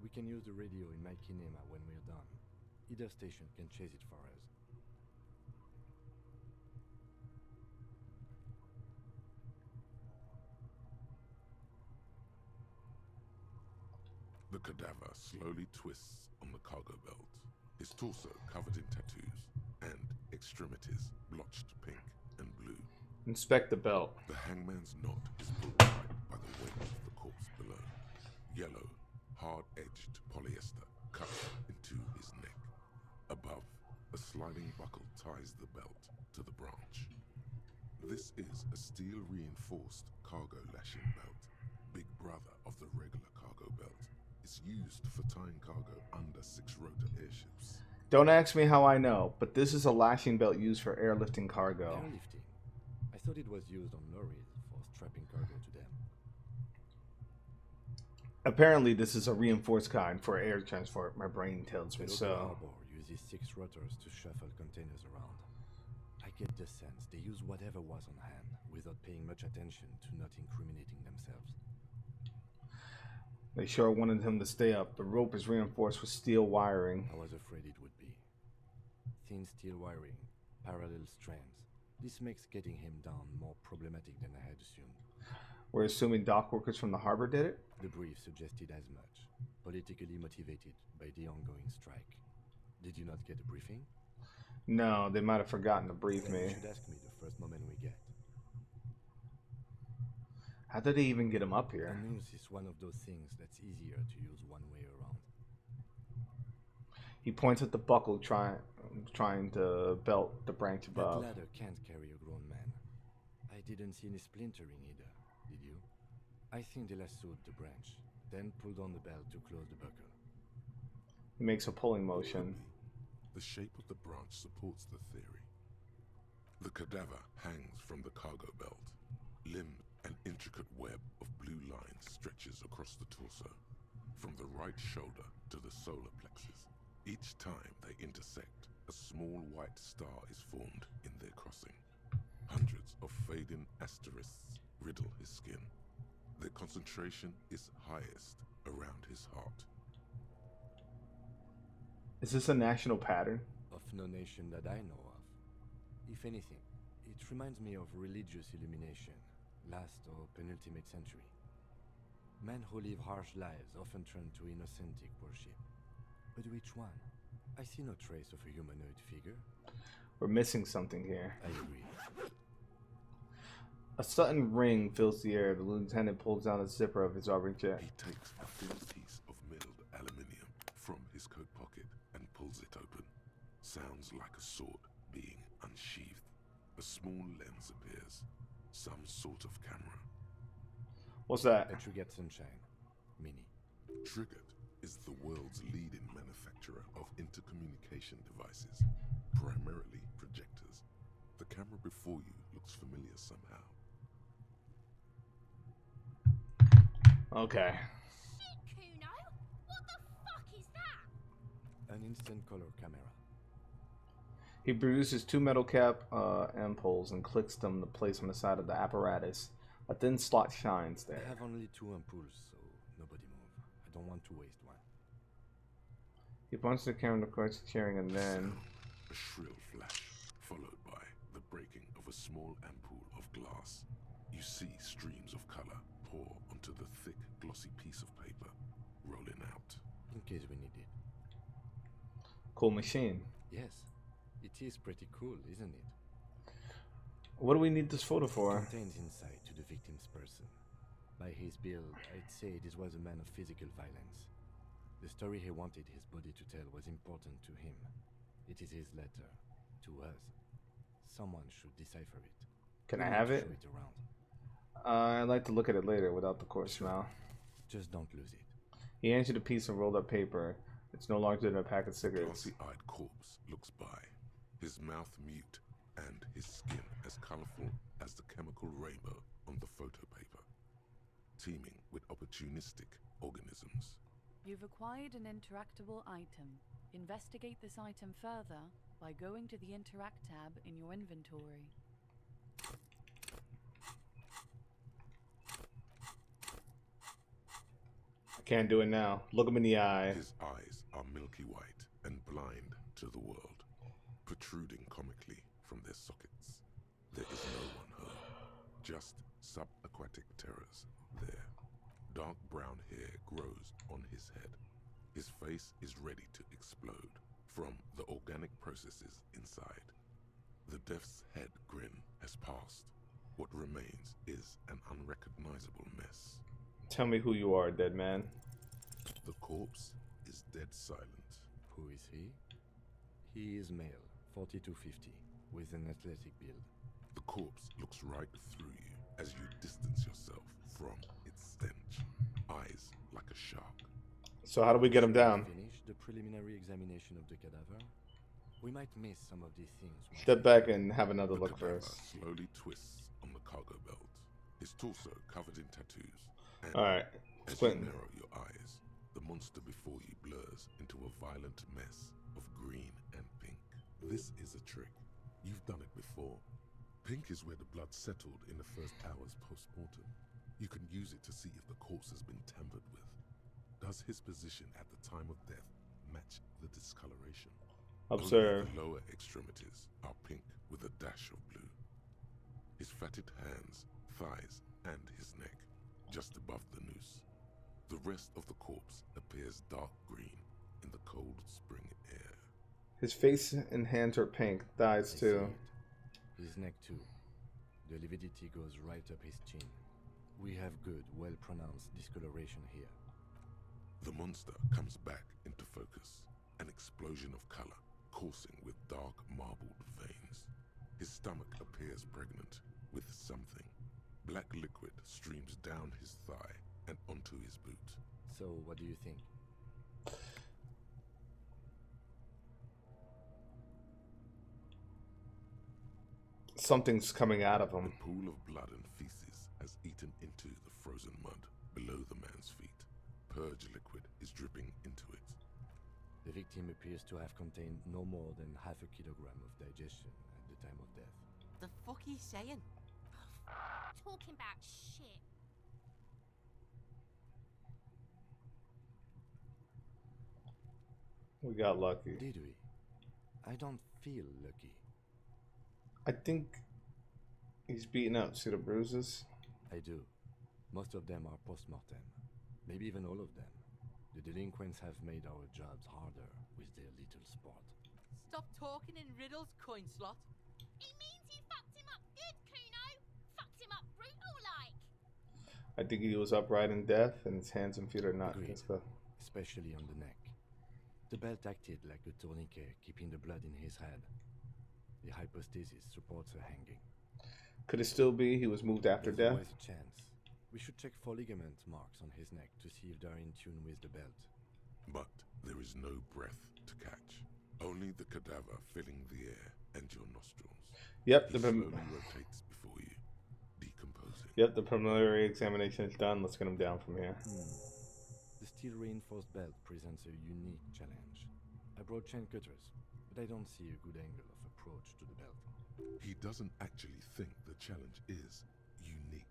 We can use the radio in my kinema when we're done. Either station can chase it for us. The cadaver slowly twists on the cargo belt, his torso covered in tattoos, and extremities blotched pink and blue. Inspect the belt. The hangman's knot is pulled tight by the weight of the corpse below. Yellow, hard-edged polyester cuts into his neck. Above, a sliding buckle ties the belt to the branch. This is a steel-reinforced cargo lashing belt, big brother of the regular cargo belt. It's used for tying cargo under 6-rotor airships. Don't ask me how I know, but this is a lashing belt used for airlifting cargo. Airlifting? I thought it was used on lorries for strapping cargo to them. Apparently, this is a reinforced kind for air transport. My brain tells me The so. local harbor uses 6 rotors to shuffle containers around. I get the sense they use whatever was on hand without paying much attention to not incriminating themselves. They sure wanted him to stay up. The rope is reinforced with steel wiring. I was afraid it would be. Thin steel wiring, parallel strands. This makes getting him down more problematic than I had assumed. We're assuming dock workers from the harbor did it? The brief suggested as much, politically motivated by the ongoing strike. Did you not get a briefing? No, they might have forgotten to brief me. You should ask me the first moment we get. How did they even get him up here? The news is one of those things that's easier to use one way around. He points at the buckle, trying to belt the branch above. That ladder can't carry a grown man. I didn't see any splintering either, did you? I think they lassoed the branch, then pulled on the belt to close the buckle. He makes a pulling motion. The shape of the branch supports the theory. The cadaver hangs from the cargo belt. Limbed, an intricate web of blue lines stretches across the torso, from the right shoulder to the solar plexus. Each time they intersect, a small white star is formed in their crossing. Hundreds of fading asterisks riddle his skin. Their concentration is highest around his heart. Is this a national pattern? Of no nation that I know of. If anything, it reminds me of religious illumination, last or penultimate century. Men who live harsh lives often turn to innocentic worship. But which one? I see no trace of a humanoid figure. We're missing something here. I agree. A sudden ring fills the air. The lieutenant pulls down the zipper of his armoring jacket. He takes a thin piece of milled aluminium from his coat pocket and pulls it open. Sounds like a sword being unsheathed. A small lens appears. Some sort of camera. What's that? Interrogate Sunshine. Mini. Interrogate is the world's leading manufacturer of intercommunication devices, primarily projectors. The camera before you looks familiar somehow. Okay. Shit, Kuno! What the fuck is that? An instant color camera. He produces 2 metal cap ampoules and clicks them to place on the side of the apparatus. A thin slot shines there. I have only 2 ampoules, so nobody move. I don't want to waste one. He points to the camera, records the cheering, and then... A shrill flash, followed by the breaking of a small ampoule of glass. You see streams of color pour onto the thick, glossy piece of paper, rolling out. In case we need it. Cool machine. Yes, it is pretty cool, isn't it? What do we need this photo for? It contains insight to the victim's person. By his build, I'd say this was a man of physical violence. The story he wanted his body to tell was important to him. It is his letter to us. Someone should decipher it. Can I have it? Show it around. I'd like to look at it later without the coarse smell. Just don't lose it. He hands you the piece of rolled up paper. It's no longer than a pack of cigarettes. Glossy-eyed corpse looks by, his mouth mute and his skin as colorful as the chemical rainbow on the photo paper, teeming with opportunistic organisms. You've acquired an interactable item. Investigate this item further by going to the Interact tab in your inventory. Can't do it now. Look him in the eye. His eyes are milky white and blind to the world, protruding comically from their sockets. There is no one home, just subaquatic terrors there. Dark brown hair grows on his head. His face is ready to explode from the organic processes inside. The death's head grin has passed. What remains is an unrecognizable mess. Tell me who you are, dead man. The corpse is dead silent. Who is he? He is male, 4250, with an athletic build. The corpse looks right through you as you distance yourself from its stench. Eyes like a shark. So how do we get him down? Finish the preliminary examination of the cadaver. We might miss some of these things. Step back and have another look cadaver first. slowly twists on the cargo belt, his torso covered in tattoos. And Alright, as squint. you narrow your eyes, the monster before you blurs into a violent mess of green and pink. This is a trick. You've done it before. Pink is where the blood settled in the first hours post-mortem. You can use it to see if the corpse has been tampered with. Does his position at the time of death match the discoloration? Observe. Only the lower extremities are pink with a dash of blue. His fatted hands, thighs, and his neck, just above the noose. The rest of the corpse appears dark green in the cold spring air. His face and hands are pink, thighs too. His neck too. The lividity goes right up his chin. We have good, well-pronounced discoloration here. The monster comes back into focus, an explosion of color, coursing with dark marbled veins. His stomach appears pregnant with something. Black liquid streams down his thigh and onto his boot. So, what do you think? Something's coming out of him. A pool of blood and feces has eaten into the frozen mud below the man's feet. Purge liquid is dripping into it. The victim appears to have contained no more than half a kilogram of digestion at the time of death. The fuck he's saying? Talking about shit. We got lucky. Did we? I don't feel lucky. I think he's beaten up. See the bruises? I do. Most of them are post-mortem. Maybe even all of them. The delinquents have made our jobs harder with their little sport. Stop talking in riddles, coin slot. He means you fucked him up good, Kuno. Fucked him up brutal like. I think he was upright in death, and his hands and feet are not. Agreed. Let's go. Especially on the neck. The belt acted like a tourniquet, keeping the blood in his head. The hypostasis supports a hanging. Could it still be he was moved after There's death? always a chance. We should check for ligament marks on his neck to see if they're in tune with the belt. But there is no breath to catch. Only the cadaver filling the air and your nostrils. Yep, He slowly rotates before you, decomposing. Yep, the preliminary examination is done. Let's get him down from here. The steel reinforced belt presents a unique challenge. I brought chain cutters, but I don't see a good angle of approach to the belt. He doesn't actually think the challenge is unique.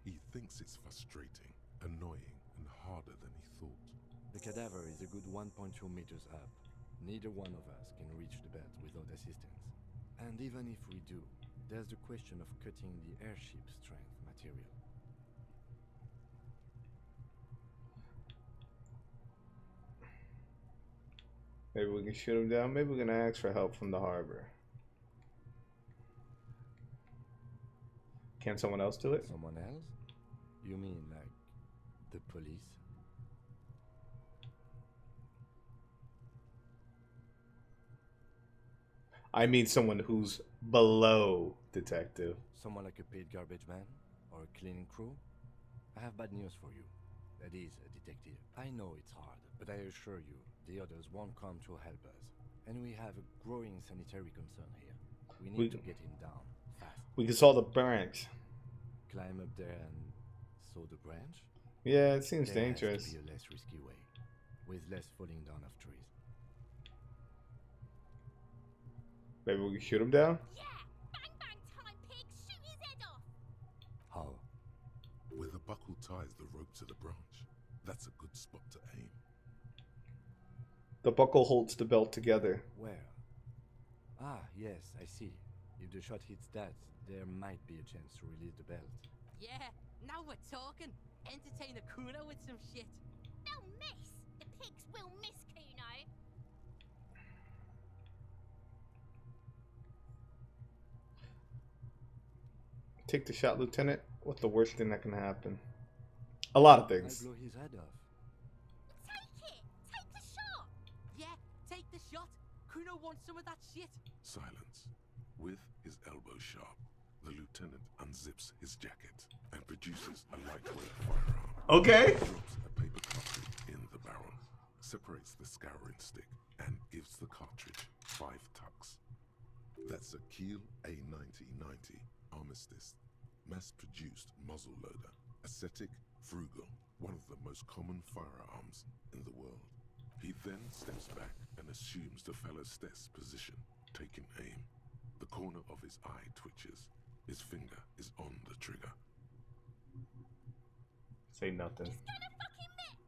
He thinks it's frustrating, annoying, and harder than he thought. The cadaver is a good 1.2 meters up. Neither one of us can reach the belt without assistance. And even if we do, there's the question of cutting the airship strength material. Maybe we can shoot him down. Maybe we can ask for help from the harbor. Can someone else do it? Someone else? You mean like the police? I mean someone who's below detective. Someone like a paid garbage man? Or a cleaning crew? I have bad news for you. That is a detective. I know it's hard, but I assure you, the others won't come to help us. And we have a growing sanitary concern here. We need to get him down, fast. We can saw the branch. Climb up there and saw the branch? Yeah, it seems There dangerous. has to be a less risky way, with less falling down of trees. Maybe we can shoot him down? Yeah! Bang bang time, pig! Shoot his head off! How? Where the buckle ties the rope to the branch, That's a good spot to aim. The buckle holds the belt together. Where? Ah, yes, I see. If the shot hits that, there might be a chance to release the belt. Yeah, now we're talking. Entertain a Kuno with some shit. They'll miss. The pigs will miss Kuno. Take the shot, Lieutenant. What's the worst thing that can happen? A lot of I things. blow his head off. Take it. Take the shot. Yeah, take the shot. Kuno wants some of that shit. Silence. With his elbow sharp, the lieutenant unzips his jacket and produces a lightweight firearm. Okay. Drops a paper cartridge in the barrel, separates the scouring stick, and gives the cartridge 5 tucks. That's a Kiel A9090 Armistice, mass-produced muzzleloader, ascetic, frugal, one of the most common firearms in the world. He then steps back and assumes the fellow's test position, taking aim. The corner of his eye twitches. His finger is on the trigger. Say nothing. It's gonna fucking miss.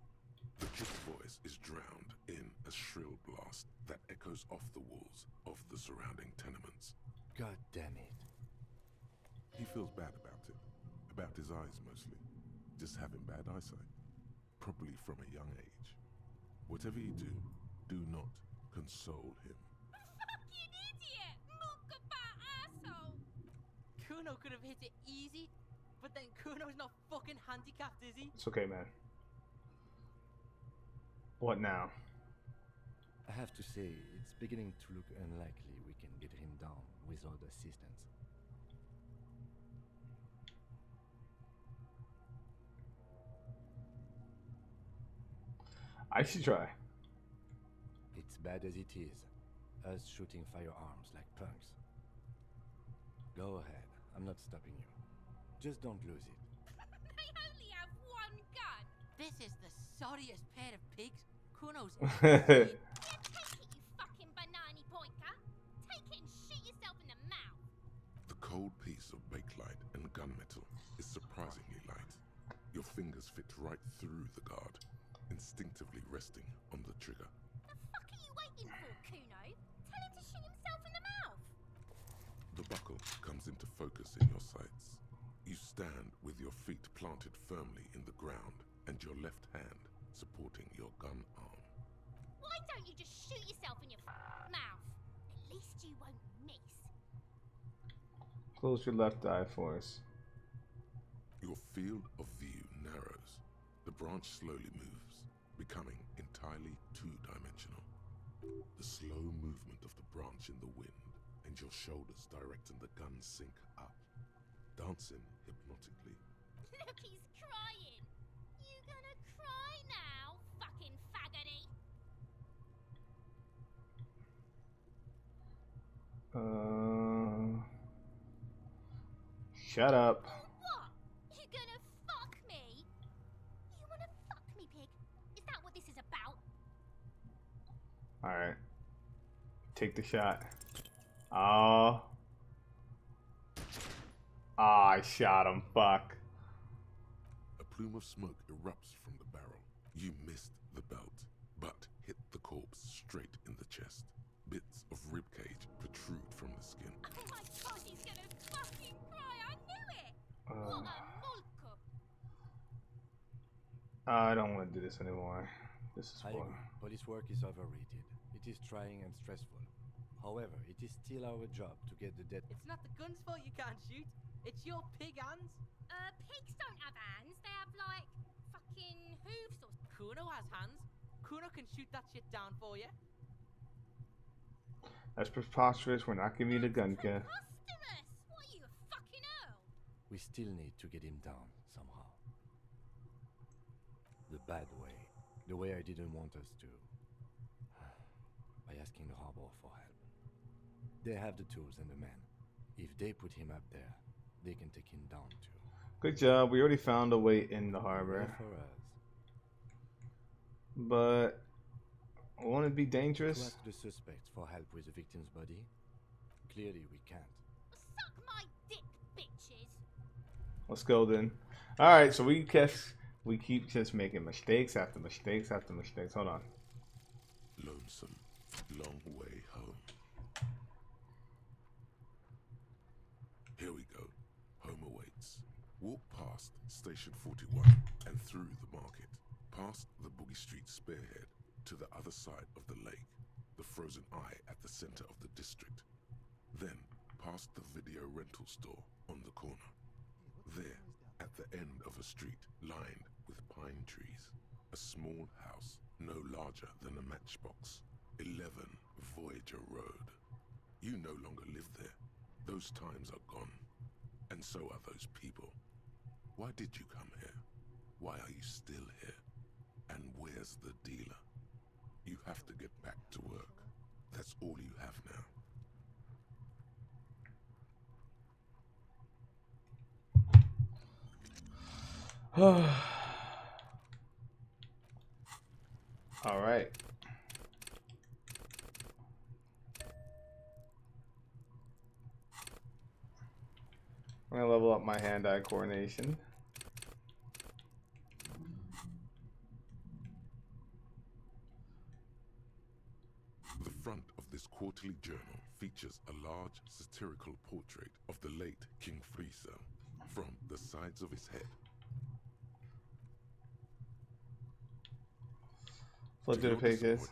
The kid's voice is drowned in a shrill blast that echoes off the walls of the surrounding tenements. God damn it. He feels bad about it. About his eyes mostly. Just having bad eyesight. Probably from a young age. Whatever you do, do not console him. Fucking idiot. Mookabat asshole. Kuno could have hit it easy, but then Kuno's not fucking handicapped, is he? It's okay, man. What now? I have to say, it's beginning to look unlikely we can get him down without assistance. I should try. It's bad as it is, us shooting firearms like punks. Go ahead, I'm not stopping you. Just don't lose it. They only have one gun. This is the sorriest pair of pigs Kuno's Yeah, take it, you fucking banana pointer. Take it and shoot yourself in the mouth. The cold piece of bakelite and gunmetal is surprisingly light. Your fingers fit right through the guard, instinctively resting on the trigger. The fuck are you waiting for, Kuno? Tell him to shoot himself in the mouth. The buckle comes into focus in your sights. You stand with your feet planted firmly in the ground and your left hand supporting your gun arm. Why don't you just shoot yourself in your mouth? At least you won't miss. Close your left eye for us. Your field of view narrows. The branch slowly moves, becoming entirely two-dimensional. The slow movement of the branch in the wind and your shoulders directing the gun sink up, dancing hypnotically. Look, he's crying. You gonna cry now, fucking faggoty? Shut up. What? You gonna fuck me? You wanna fuck me, pig? Is that what this is about? Alright. Take the shot. Oh. Ah, I shot him. Fuck. A plume of smoke erupts from the barrel. You missed the belt, but hit the corpse straight in the chest. Bits of ribcage protrude from the skin. Oh my god, he's gonna fucking cry. I knew it. What a mulko. I don't want to do this anymore. This is I for... agree. Police work is overrated. It is trying and stressful. However, it is still our job to get the dead. It's not the gun's fault you can't shoot. It's your pig hands. Pigs don't have hands. They have, like, fucking hooves or... Kuno has hands. Kuno can shoot that shit down for you. That's preposterous. We're not giving you the gun, kid. Preposterous! What are you, a fucking earl? We still need to get him down somehow. The bad way. The way I didn't want us to. By asking the harbor for help. They have the tools and the men. If they put him up there, they can take him down too. Good job. We already found a way in the Good harbor. for us. But... won't it be To dangerous? ask the suspects for help with the victim's body? Clearly we can't. Suck my dick, bitches. Let's go then. Alright, so we catch We keep just making mistakes after mistakes after mistakes. Hold on. Lonesome, long way home. Here we go. Home awaits. Walk past Station 41 and through the market, past the Boogie Street spearhead to the other side of the lake, the frozen eye at the center of the district. Then past the video rental store on the corner. There, at the end of a street lined with pine trees, a small house no larger than a matchbox. 11 Voyager Road. You no longer live there. Those times are gone. And so are those people. Why did you come here? Why are you still here? And where's the dealer? You have to get back to work. That's all you have now. All right. I'm gonna level up my hand-eye coordination. The front of this quarterly journal features a large satirical portrait of the late King Frieza from the sides of his head. Flip through the pages.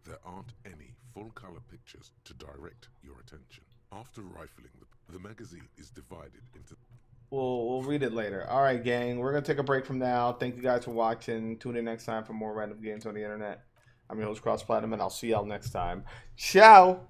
There aren't any full-color pictures to direct your attention. After rifling the magazine is divided into... We'll read it later. All right, gang. We're going to take a break from now. Thank you guys for watching. Tune in next time for more random games on the internet. I'm your host, CrossPlatinum, and I'll see y'all next time. Ciao!